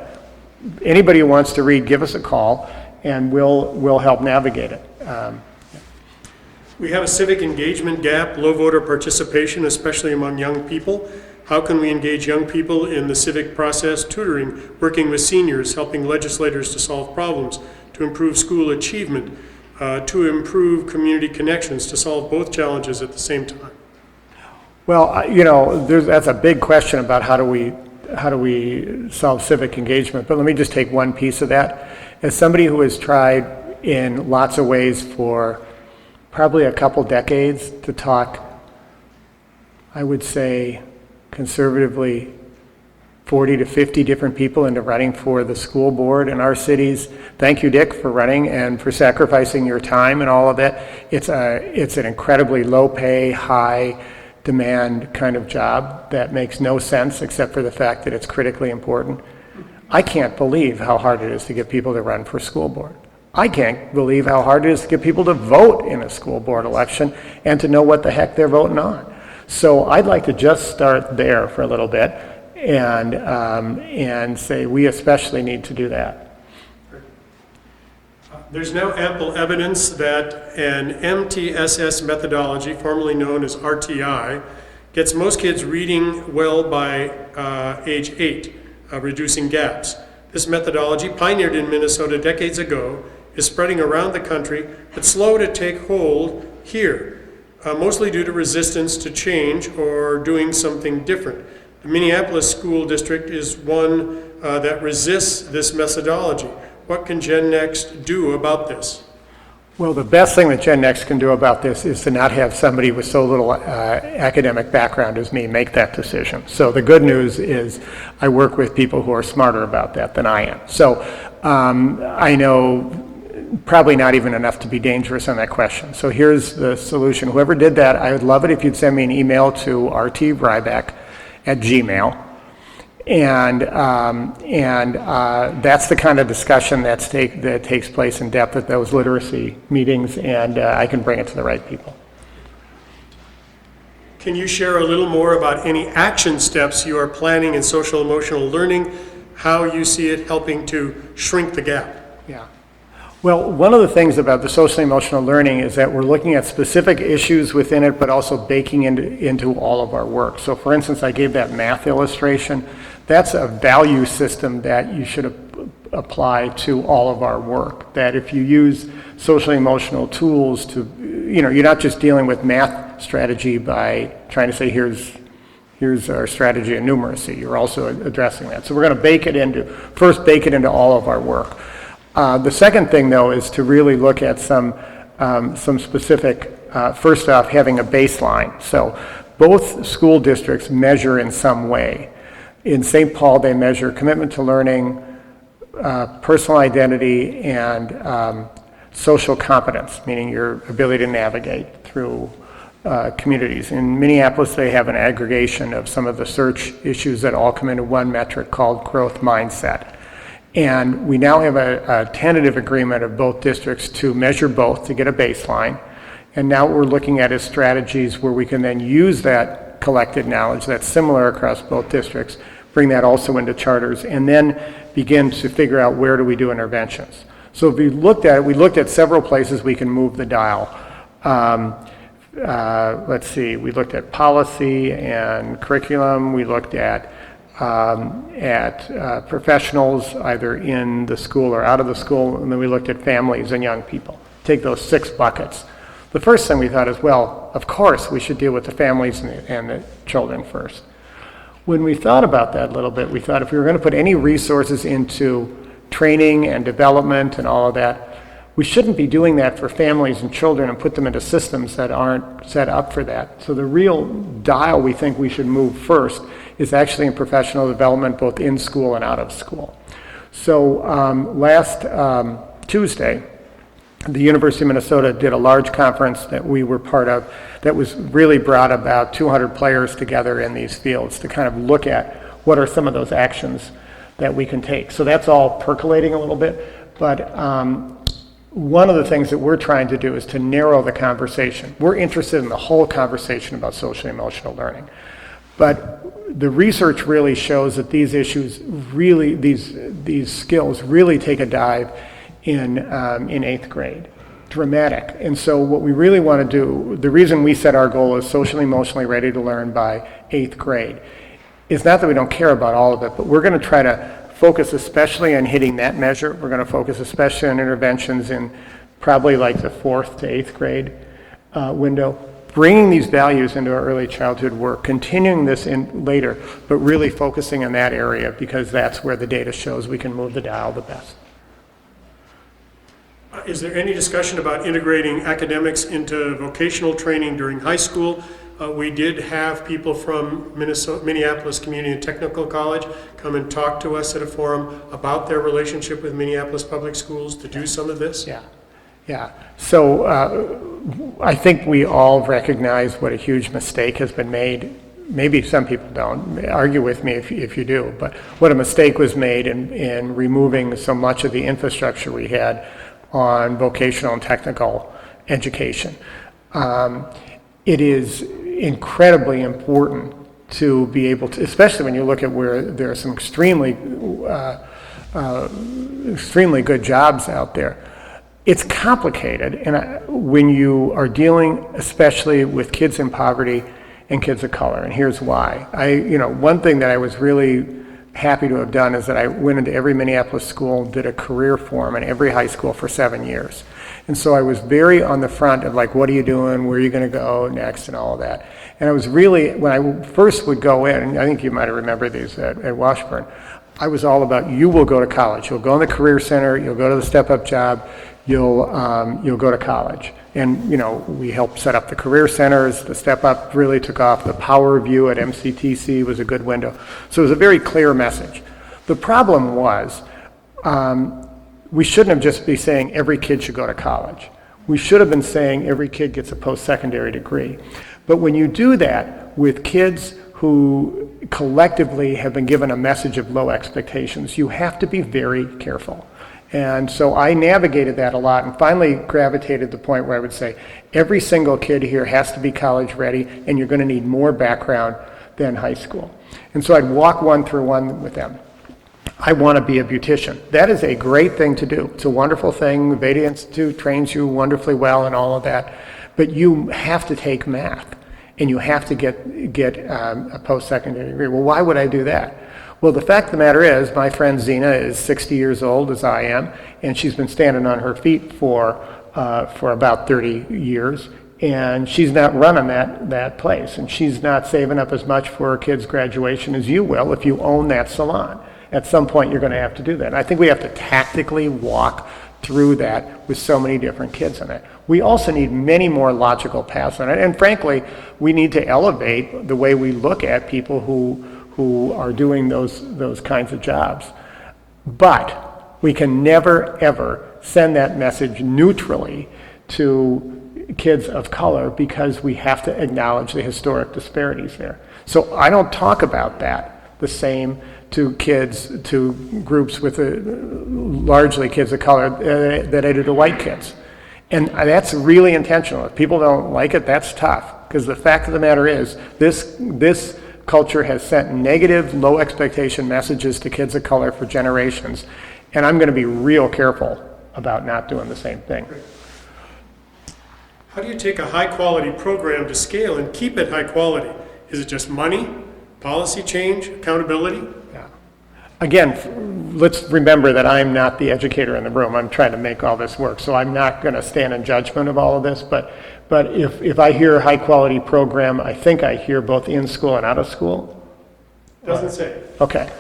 Anybody who wants to read, give us a call, and we'll help navigate it. We have a civic engagement gap, low voter participation, especially among young people. How can we engage young people in the civic process, tutoring, working with seniors, helping legislators to solve problems, to improve school achievement, to improve community connections, to solve both challenges at the same time? Well, that's a big question about how do we solve civic engagement, but let me just take one piece of that. As somebody who has tried in lots of ways for probably a couple decades to talk, I would say, conservatively 40 to 50 different people into running for the school board in our cities. Thank you, Dick, for running and for sacrificing your time and all of that. It's an incredibly low pay, high demand kind of job that makes no sense except for the fact that it's critically important. I can't believe how hard it is to get people to run for school board. I can't believe how hard it is to get people to vote in a school board election and to know what the heck they're voting on. So I'd like to just start there for a little bit and say we especially need to do that. There's now ample evidence that an MTSS methodology, formerly known as RTI, gets most kids reading well by age 8, reducing gaps. This methodology, pioneered in Minnesota decades ago, is spreading around the country, but slow to take hold here, mostly due to resistance to change or doing something different. The Minneapolis school district is one that resists this methodology. What can GenNext do about this? Well, the best thing that GenNext can do about this is to not have somebody with so little academic background as me make that decision. So the good news is I work with people who are smarter about that than I am. So I know probably not even enough to be dangerous on that question. So here's the solution. Whoever did that, I would love it if you'd send me an email to rtryback@gmail. And that's the kind of discussion that takes place in depth at those literacy meetings, and I can bring it to the right people. Can you share a little more about any action steps you are planning in social emotional learning, how you see it helping to shrink the gap? Yeah. Well, one of the things about the social emotional learning is that we're looking at specific issues within it, but also baking into all of our work. So for instance, I gave that math illustration. That's a value system that you should apply to all of our work. That if you use social emotional tools to, you're not just dealing with math strategy by trying to say, here's our strategy in numeracy. You're also addressing that. So we're going to bake it into all of our work. The second thing, though, is to really look at some specific, first off, having a baseline. So both school districts measure in some way. In St. Paul, they measure commitment to learning, personal identity, and social competence, meaning your ability to navigate through communities. In Minneapolis, they have an aggregation of some of the search issues that all come into one metric called growth mindset. And we now have a tentative agreement of both districts to measure both to get a baseline. And now what we're looking at is strategies where we can then use that collected knowledge that's similar across both districts, bring that also into charters, and then begin to figure out where do we do interventions. So if we looked at it, we looked at several places we can move the dial. Let's see, we looked at policy and curriculum, we looked at professionals either in the school or out of the school, and then we looked at families and young people. Take those 6 buckets. The first thing we thought is, well, of course we should deal with the families and the children first. When we thought about that a little bit, we thought if we were going to put any resources into training and development and all of that, we shouldn't be doing that for families and children and put them into systems that aren't set up for that. So the real dial we think we should move first is actually in professional development, both in school and out of school. So last Tuesday, the University of Minnesota did a large conference that we were part of that was really brought about 200 players together in these fields to kind of look at what are some of those actions that we can take. So that's all percolating a little bit, but one of the things that we're trying to do is to narrow the conversation. We're interested in the whole conversation about social emotional learning, but the research really shows that these issues really, these skills really take a dive in 8th grade. Dramatic. And so what we really want to do, the reason we set our goal is socially emotionally ready to learn by 8th grade, is not that we don't care about all of it, but we're going to try to focus especially on hitting that measure. We're going to focus especially on interventions in probably like the 4th to 8th grade window, bringing these values into our early childhood work, continuing this in later, but really focusing on that area because that's where the data shows we can move the dial the best. Is there any discussion about integrating academics into vocational training during high school? We did have people from Minneapolis Community and Technical College come and talk to us at a forum about their relationship with Minneapolis Public Schools to do some of this. Yeah. So I think we all recognize what a huge mistake has been made. Maybe some people don't. Argue with me if you do. But what a mistake was made in removing so much of the infrastructure we had on vocational and technical education. It is incredibly important to be able to, especially when you look at where there are some extremely good jobs out there. It's complicated, and when you are dealing especially with kids in poverty and kids of color, and here's why. One thing that I was really happy to have done is that I went into every Minneapolis school, did a career forum in every high school for 7 years. And so I was very on the front of like, what are you doing? Where are you going to go next? And all of that. And I was really, when I first would go in, and I think you might have remembered these at Washburn, I was all about, you will go to college. You'll go in the career center, you'll go to the step-up job, you'll go to college. And, we helped set up the career centers. The Step Up really took off. The Power View at MCTC was a good window. So it was a very clear message. The problem was we shouldn't have just been saying every kid should go to college. We should have been saying every kid gets a post-secondary degree. But when you do that with kids who collectively have been given a message of low expectations, you have to be very careful. And so I navigated that a lot and finally gravitated to the point where I would say, every single kid here has to be college ready, and you're going to need more background than high school. And so I'd walk one through one with them. I want to be a beautician. That is a great thing to do. It's a wonderful thing. The Veda Institute trains you wonderfully well and all of that. But you have to take math, and you have to get a post-secondary degree. Well, why would I do that? Well, the fact of the matter is, my friend Zena is 60 years old, as I am, and she's been standing on her feet for about 30 years, and she's not running that place, and she's not saving up as much for her kid's graduation as you will if you own that salon. At some point, you're going to have to do that. And I think we have to tactically walk through that with so many different kids in it. We also need many more logical paths on it, and frankly, we need to elevate the way we look at people who are doing those kinds of jobs. But we can never, ever send that message neutrally to kids of color because we have to acknowledge the historic disparities there. So I don't talk about that the same to groups with largely kids of color that I do to white kids. And that's really intentional. If people don't like it, that's tough. Because the fact of the matter is, this culture has sent negative, low expectation messages to kids of color for generations. And I'm going to be real careful about not doing the same thing. How do you take a high-quality program to scale and keep it high quality? Is it just money, policy change, accountability? Yeah. Again, let's remember that I'm not the educator in the room. I'm trying to make all this work. So I'm not going to stand in judgment of all of this. But if I hear a high-quality program, I think I hear both in school and out of school. Doesn't say. Okay.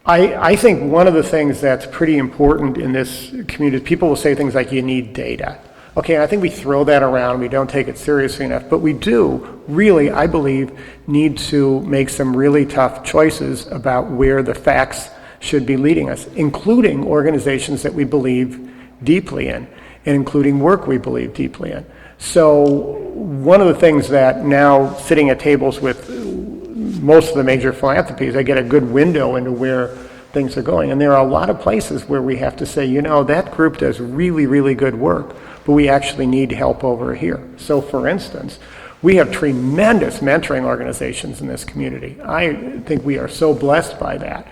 I think one of the things that's pretty important in this community, people will say things like, you need data. Okay, and I think we throw that around, we don't take it seriously enough, but we do really, I believe, need to make some really tough choices about where the facts should be leading us, including organizations that we believe deeply in, and including work we believe deeply in. So one of the things that now sitting at tables with most of the major philanthropies, I get a good window into where things are going. And there are a lot of places where we have to say, you know, that group does really, really good work, but we actually need help over here. So for instance, we have tremendous mentoring organizations in this community. I think we are so blessed by that.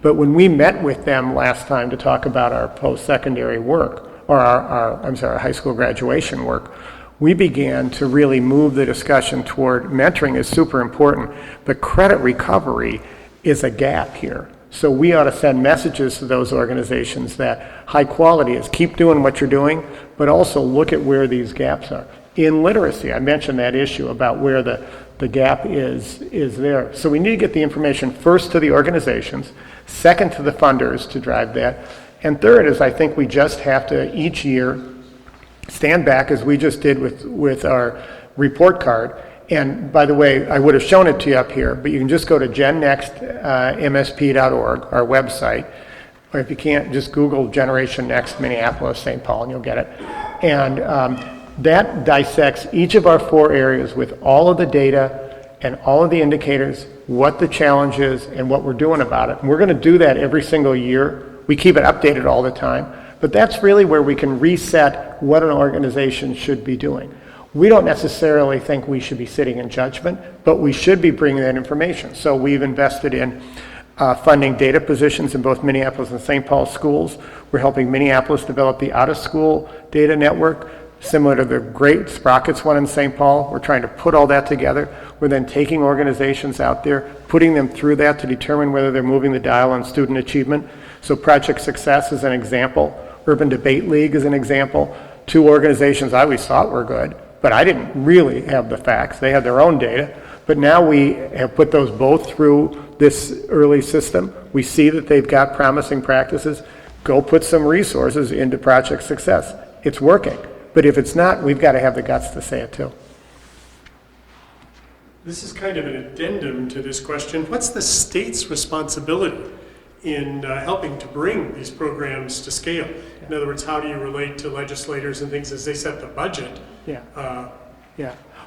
But when we met with them last time to talk about our post-secondary work, or our high school graduation work, we began to really move the discussion toward mentoring is super important, but credit recovery is a gap here. So we ought to send messages to those organizations that high quality is keep doing what you're doing, but also look at where these gaps are. In literacy, I mentioned that issue about where the gap is there. So we need to get the information first to the organizations, second to the funders to drive that, and third is I think we just have to each year stand back as we just did with our report card. And by the way, I would have shown it to you up here, but you can just go to GenNextMSP.org, our website, or if you can't, just Google Generation Next Minneapolis, St. Paul, and you'll get it. And that dissects each of our 4 areas with all of the data and all of the indicators, what the challenge is, and what we're doing about it. And we're going to do that every single year. We keep it updated all the time. But that's really where we can reset what an organization should be doing. We don't necessarily think we should be sitting in judgment, but we should be bringing that information. So we've invested in funding data positions in both Minneapolis and St. Paul schools. We're helping Minneapolis develop the out-of-school data network, similar to the great Sprockets one in St. Paul. We're trying to put all that together. We're then taking organizations out there, putting them through that to determine whether they're moving the dial on student achievement. So Project Success is an example. Urban Debate League is an example. 2 organizations I always thought were good, but I didn't really have the facts. They had their own data. But now we have put those both through this early system. We see that they've got promising practices. Go put some resources into Project Success. It's working. But if it's not, we've got to have the guts to say it too. This is kind of an addendum to this question. What's the state's responsibility in helping to bring these programs to scale? In other words, how do you relate to legislators and things as they set the budget? Yeah.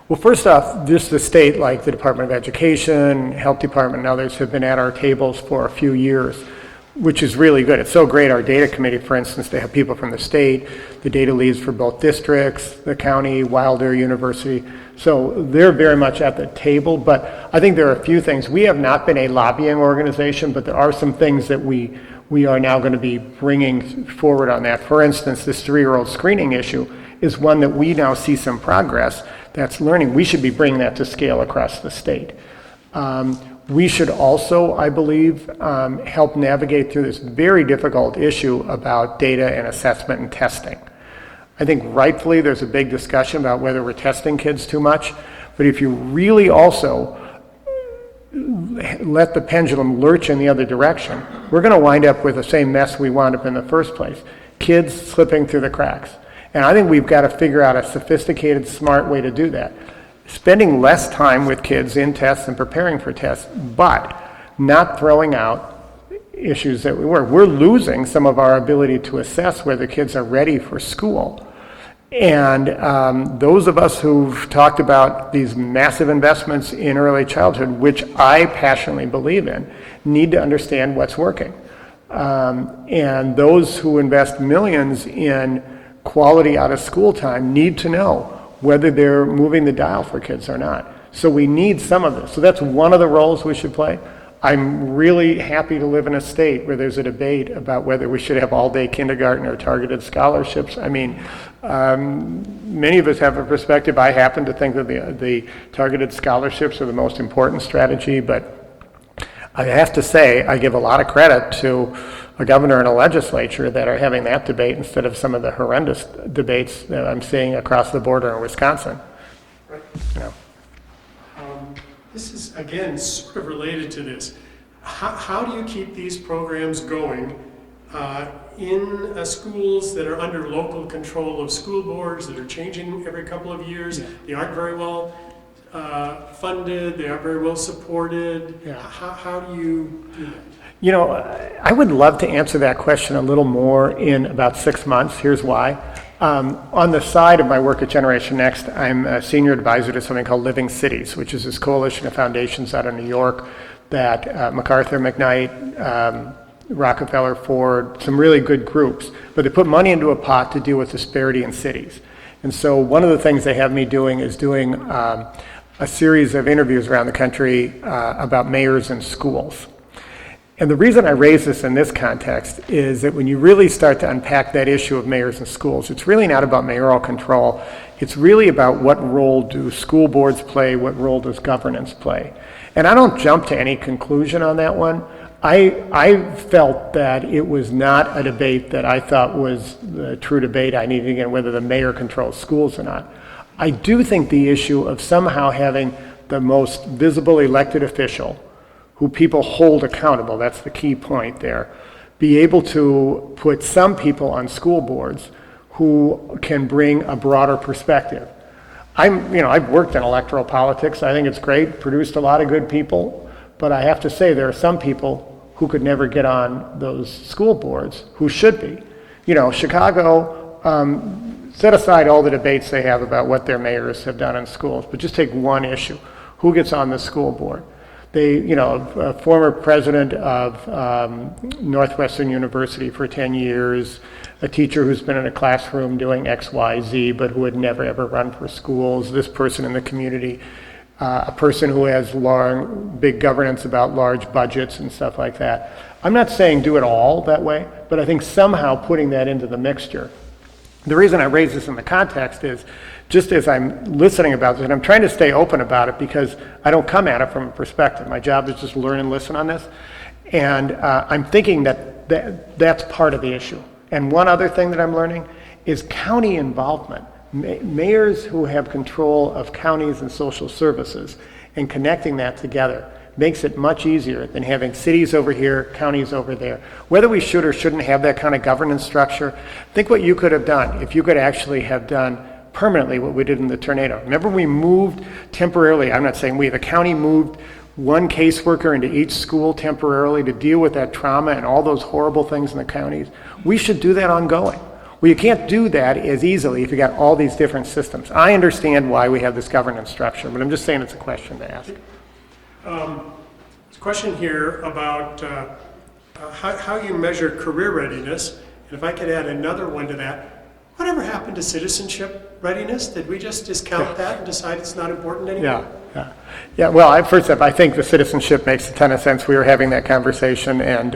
Well, first off, just the state, like the Department of Education, Health Department, and others have been at our tables for a few years, which is really good. It's so great. Our data committee, for instance, they have people from the state, the data leads for both districts, the county, Wilder University. So they're very much at the table, but I think there are a few things. We have not been a lobbying organization, but there are some things that we are now going to be bringing forward on that. For instance, this 3-year-old screening issue is one that we now see some progress that's learning. We should be bringing that to scale across the state. We should also, I believe, help navigate through this very difficult issue about data and assessment and testing. I think rightfully there's a big discussion about whether we're testing kids too much, but if you really also let the pendulum lurch in the other direction, we're going to wind up with the same mess we wound up in the first place. Kids slipping through the cracks. And I think we've got to figure out a sophisticated, smart way to do that. Spending less time with kids in tests and preparing for tests, but not throwing out issues that we were. We're losing some of our ability to assess whether kids are ready for school. And those of us who've talked about these massive investments in early childhood, which I passionately believe in, need to understand what's working. And those who invest millions in quality out of school time need to know whether they're moving the dial for kids or not. So we need some of this. So that's one of the roles we should play. I'm really happy to live in a state where there's a debate about whether we should have all-day kindergarten or targeted scholarships. I mean, many of us have a perspective. I happen to think that the targeted scholarships are the most important strategy, but I have to say I give a lot of credit to a governor and a legislature that are having that debate instead of some of the horrendous debates that I'm seeing across the border in Wisconsin. Right. You know. This is, again, sort of related to this. How do you keep these programs going in schools that are under local control of school boards that are changing every couple of years? Yeah. They aren't very well funded, they aren't very well supported. Yeah. How do you do that? You know, I would love to answer that question a little more in about 6 months. Here's why. On the side of my work at Generation Next, I'm a senior advisor to something called Living Cities, which is this coalition of foundations out of New York that MacArthur, McKnight, Rockefeller, Ford, some really good groups, but they put money into a pot to deal with disparity in cities. And so one of the things they have me doing is doing a series of interviews around the country about mayors and schools. And the reason I raise this in this context is that when you really start to unpack that issue of mayors and schools, it's really not about mayoral control. It's really about what role do school boards play, what role does governance play. And I don't jump to any conclusion on that one. I felt that it was not a debate that I thought was the true debate I needed to get, whether the mayor controls schools or not. I do think the issue of somehow having the most visible elected official who people hold accountable, that's the key point there, be able to put some people on school boards who can bring a broader perspective. I've worked in electoral politics. I think it's great, produced a lot of good people, but I have to say there are some people who could never get on those school boards who should be. You know, Chicago, set aside all the debates they have about what their mayors have done in schools, but just take one issue. Who gets on the school board? A former president of Northwestern University for 10 years, a teacher who's been in a classroom doing X, Y, Z, but who would never ever run for schools, this person in the community, a person who has big governance about large budgets and stuff like that. I'm not saying do it all that way, but I think somehow putting that into the mixture. The reason I raise this in the context is just as I'm listening about this, and I'm trying to stay open about it because I don't come at it from a perspective. My job is just learn and listen on this. And I'm thinking that's part of the issue. And one other thing that I'm learning is county involvement. Mayors who have control of counties and social services and connecting that together makes it much easier than having cities over here, counties over there. Whether we should or shouldn't have that kind of governance structure, think what you could have done if you could actually have done permanently what we did in the tornado. Remember we moved temporarily, I'm not saying we, the county moved one caseworker into each school temporarily to deal with that trauma and all those horrible things in the counties. We should do that ongoing. Well, you can't do that as easily if you got all these different systems. I understand why we have this governance structure, but I'm just saying it's a question to ask. There's a question here about how you measure career readiness, and if I could add another one to that, whatever happened to citizenship readiness? Did we just discount that and decide it's not important anymore? Yeah. Well, first up, I think the citizenship makes a ton of sense. We were having that conversation, and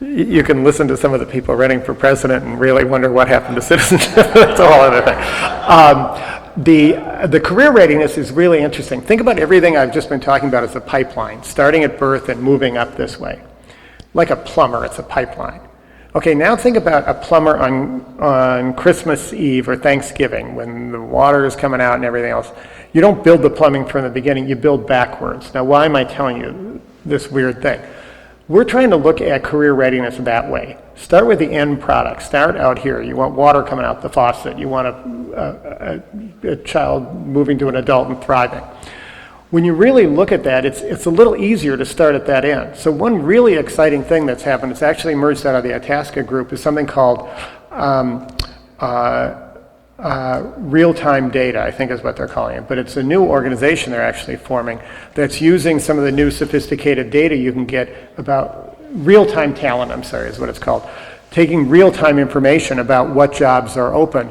you can listen to some of the people running for president and really wonder what happened to citizenship. That's a whole other thing. The career readiness is really interesting. Think about everything I've just been talking about as a pipeline, starting at birth and moving up this way. Like a plumber, it's a pipeline. Okay, now think about a plumber on Christmas Eve or Thanksgiving when the water is coming out and everything else. You don't build the plumbing from the beginning, you build backwards. Now, why am I telling you this weird thing? We're trying to look at career readiness that way. Start with the end product. Start out here. You want water coming out the faucet. You want a child moving to an adult and thriving. When you really look at that, it's a little easier to start at that end. So one really exciting thing that's happened, it's actually emerged out of the Itasca group, is something called real-time data, I think is what they're calling it, but it's a new organization they're actually forming that's using some of the new sophisticated data you can get about real-time talent, I'm sorry, is what it's called. Taking real-time information about what jobs are open,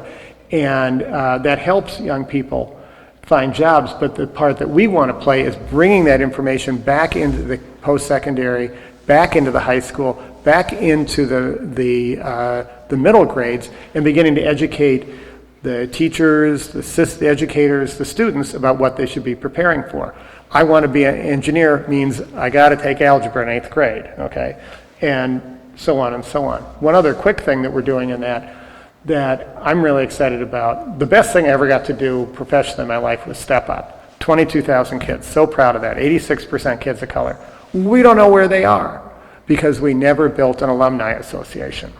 and that helps young people find jobs, but the part that we want to play is bringing that information back into the post-secondary, back into the high school, back into the middle grades, and beginning to educate the teachers, the educators, the students about what they should be preparing for. I want to be an engineer means I got to take algebra in 8th grade, okay? And so on and so on. One other quick thing that we're doing in that I'm really excited about, the best thing I ever got to do professionally in my life was Step Up. 22,000 kids, so proud of that, 86% kids of color. We don't know where they are because we never built an alumni association.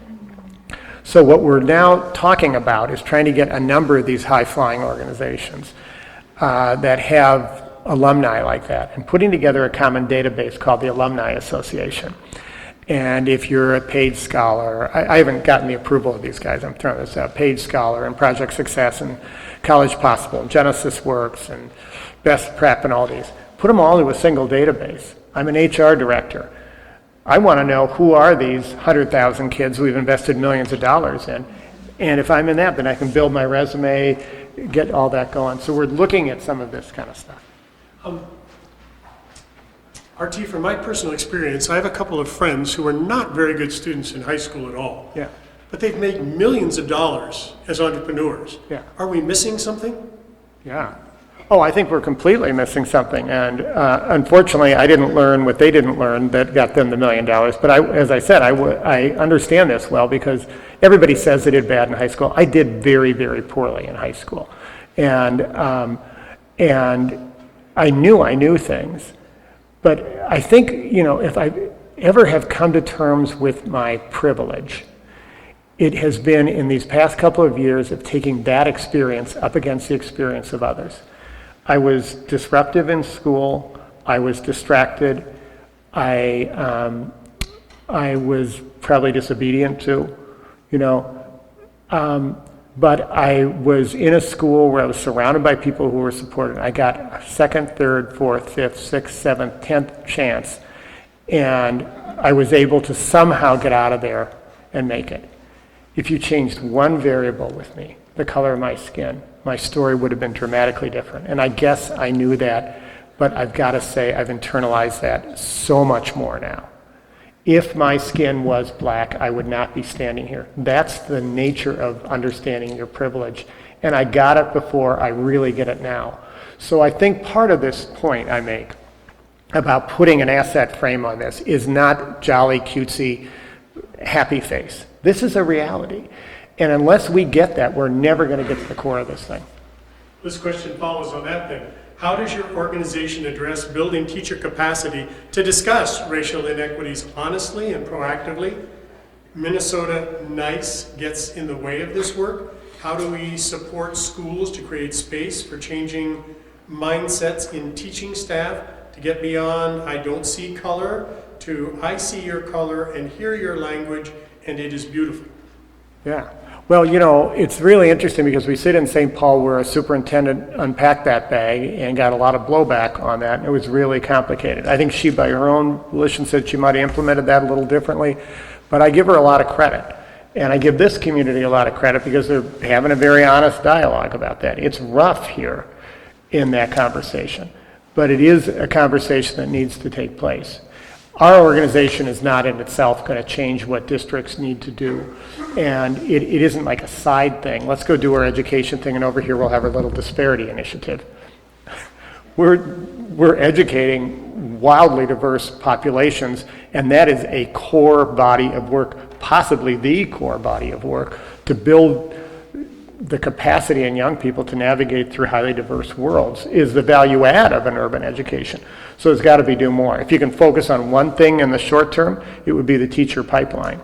So what we're now talking about is trying to get a number of these high-flying organizations that have alumni like that, and putting together a common database called the Alumni Association. And if you're a Page Scholar, I haven't gotten the approval of these guys, I'm throwing this out, Page Scholar and Project Success and College Possible and Genesis Works and Best Prep and all these, put them all into a single database. I'm an HR director. I want to know who are these 100,000 kids we've invested millions of dollars in. And if I'm in that, then I can build my resume, get all that going. So we're looking at some of this kind of stuff. RT, from my personal experience, I have a couple of friends who are not very good students in high school at all. Yeah. But they've made millions of dollars as entrepreneurs. Yeah. Are we missing something? Yeah. Oh, I think we're completely missing something. And unfortunately, I didn't learn what they didn't learn that got them the $1 million. But as I said, I understand this well because everybody says they did bad in high school. I did very, very poorly in high school. And I knew things. But I think, if I ever have come to terms with my privilege, it has been in these past couple of years of taking that experience up against the experience of others. I was disruptive in school. I was distracted. I was probably disobedient too, but I was in a school where I was surrounded by people who were supported. I got a second, third, fourth, fifth, sixth, seventh, 10th chance, and I was able to somehow get out of there and make it. If you changed one variable with me, the color of my skin, my story would have been dramatically different. And I guess I knew that, but I've got to say I've internalized that so much more now. If my skin was black, I would not be standing here. That's the nature of understanding your privilege. And I got it before, I really get it now. So I think part of this point I make about putting an asset frame on this is not jolly, cutesy, happy face. This is a reality. And unless we get that, we're never going to get to the core of this thing. This question follows on that then. How does your organization address building teacher capacity to discuss racial inequities honestly and proactively? Minnesota NICE gets in the way of this work. How do we support schools to create space for changing mindsets in teaching staff to get beyond I don't see color to I see your color and hear your language and it is beautiful? Yeah. Well, it's really interesting because we sit in St. Paul where a superintendent unpacked that bag and got a lot of blowback on that, and it was really complicated. I think she, by her own volition, said she might have implemented that a little differently, but I give her a lot of credit. And I give this community a lot of credit because they're having a very honest dialogue about that. It's rough here in that conversation, but it is a conversation that needs to take place. Our organization is not in itself going to change what districts need to do. And it isn't like a side thing. Let's go do our education thing and over here we'll have our little disparity initiative. We're educating wildly diverse populations, and that is a core body of work, possibly the core body of work, to build the capacity in young people to navigate through highly diverse worlds is the value add of an urban education. So it's got to be do more. If you can focus on one thing in the short term, it would be the teacher pipeline.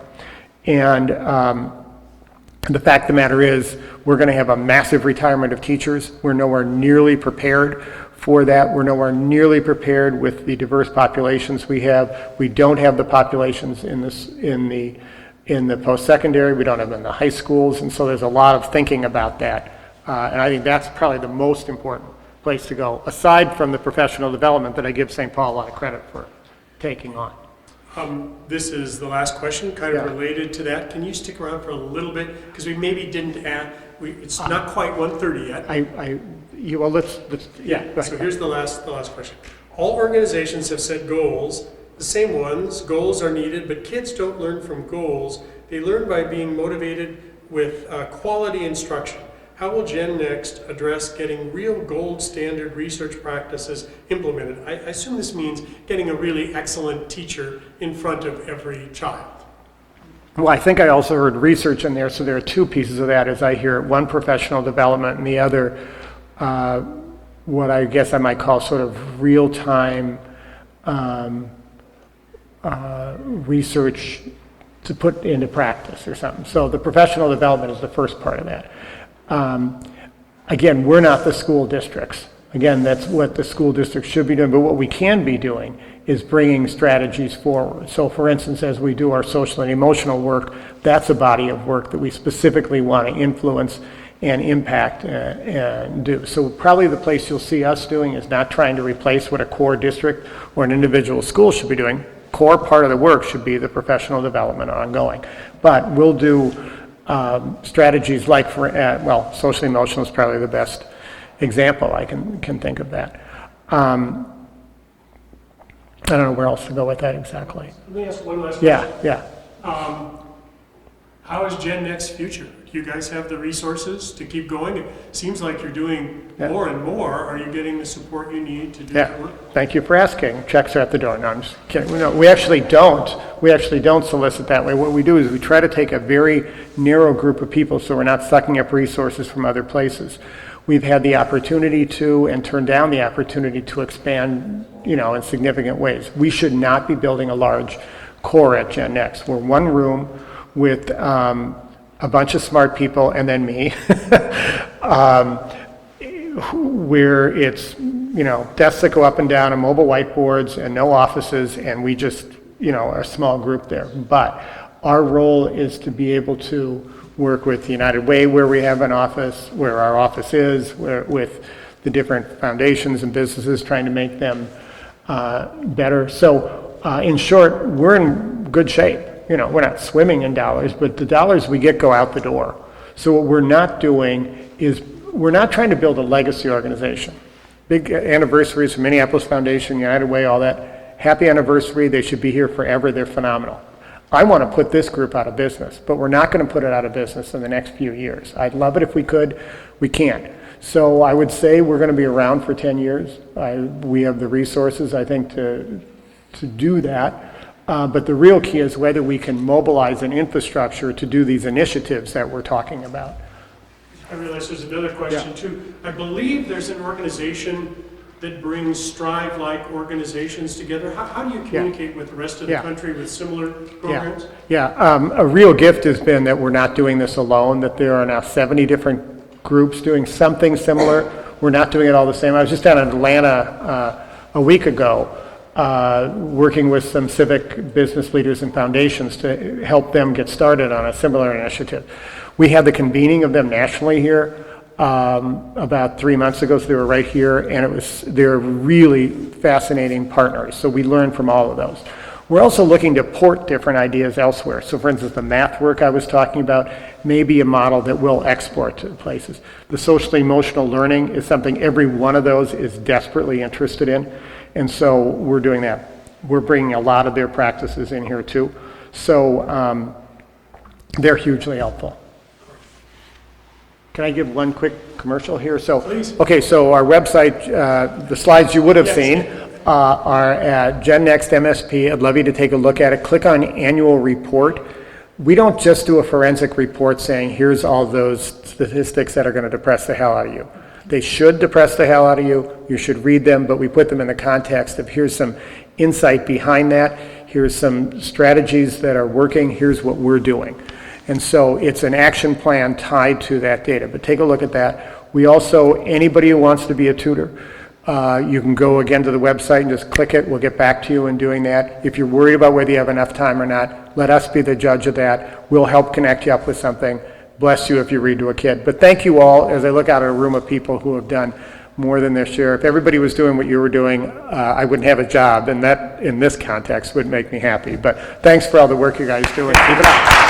And the fact of the matter is, we're going to have a massive retirement of teachers. We're nowhere nearly prepared for that. We're nowhere nearly prepared with the diverse populations we have. We don't have the populations in the post-secondary. We don't have them in the high schools. And so there's a lot of thinking about that. And I think that's probably the most important place to go, aside from the professional development that I give St. Paul a lot of credit for taking on. This is the last question, kind of related to that. Can you stick around for a little bit? Because we maybe didn't add, it's not quite 1:30 yet. Well, let's Yeah, so here's the last question. All organizations have set goals, the same ones. Goals are needed, but kids don't learn from goals. They learn by being motivated with quality instruction. How will GenNext address getting real gold standard research practices implemented? I assume this means getting a really excellent teacher in front of every child. Well, I think I also heard research in there, so there are two pieces of that as I hear it. One, professional development, and the other, what I guess I might call sort of real-time research to put into practice or something. So the professional development is the first part of that. Again, we're not the school districts. Again, that's what the school districts should be doing, but what we can be doing is bringing strategies forward. So for instance, as we do our social and emotional work, that's a body of work that we specifically want to influence and impact and do. So probably the place you'll see us doing is not trying to replace what a core district or an individual school should be doing. Core part of the work should be the professional development ongoing. But we'll do strategies like, social emotional is probably the best example. I can think of that. I don't know where else to go with that exactly. Let me ask one last question. Yeah. How is GenNext's future? Do you guys have the resources to keep going? It seems like you're doing more and more. Are you getting the support you need to do that work? Thank you for asking. Checks are at the door. No, I'm just kidding. No, we actually don't. We actually don't solicit that way. What we do is we try to take a very narrow group of people so we're not sucking up resources from other places. We've had the opportunity to and turned down the opportunity to expand, in significant ways. We should not be building a large core at GenNext. We're one room with a bunch of smart people and then me, where it's, desks that go up and down and mobile whiteboards and no offices, and we just, are a small group there. But our role is to be able to work with the United Way, where we have an office, where our office is, with the different foundations and businesses, trying to make them better. So in short, we're in good shape. We're not swimming in dollars, but the dollars we get go out the door. So what we're not doing is we're not trying to build a legacy organization. Big anniversaries from Minneapolis Foundation, United Way, all that. Happy anniversary. They should be here forever. They're phenomenal. I want to put this group out of business, but we're not going to put it out of business in the next few years. I'd love it if we could. We can't. So I would say we're going to be around for 10 years. We have the resources, I think, to do that. But the real key is whether we can mobilize an infrastructure to do these initiatives that we're talking about. I realize there's another question too. I believe there's an organization that brings Strive-like organizations together. How do you communicate with the rest of the country with similar programs? A real gift has been that we're not doing this alone, that there are now 70 different groups doing something similar. We're not doing it all the same. I was just down in Atlanta a week ago, working with some civic business leaders and foundations to help them get started on a similar initiative. We had the convening of them nationally here about 3 months ago, so they were right here, and they're really fascinating partners, so we learn from all of those. We're also looking to port different ideas elsewhere. So for instance, the math work I was talking about may be a model that we'll export to places. The social emotional learning is something every one of those is desperately interested in. And so we're doing that. We're bringing a lot of their practices in here too. So they're hugely helpful. Can I give one quick commercial here? Please. Okay, so our website, the slides you would have seen are at GenNextMSP. I'd love you to take a look at it. Click on annual report. We don't just do a forensic report saying, here's all those statistics that are going to depress the hell out of you. They should depress the hell out of you. You should read them, but we put them in the context of here's some insight behind that. Here's some strategies that are working. Here's what we're doing. And so it's an action plan tied to that data. But take a look at that. We also, anybody who wants to be a tutor, you can go again to the website and just click it. We'll get back to you in doing that. If you're worried about whether you have enough time or not, let us be the judge of that. We'll help connect you up with something. bless you if you read to a kid. But thank you all as I look out at a room of people who have done more than their share. If everybody was doing what you were doing, I wouldn't have a job, and that, in this context, would make me happy. But thanks for all the work you guys do, and keep it up.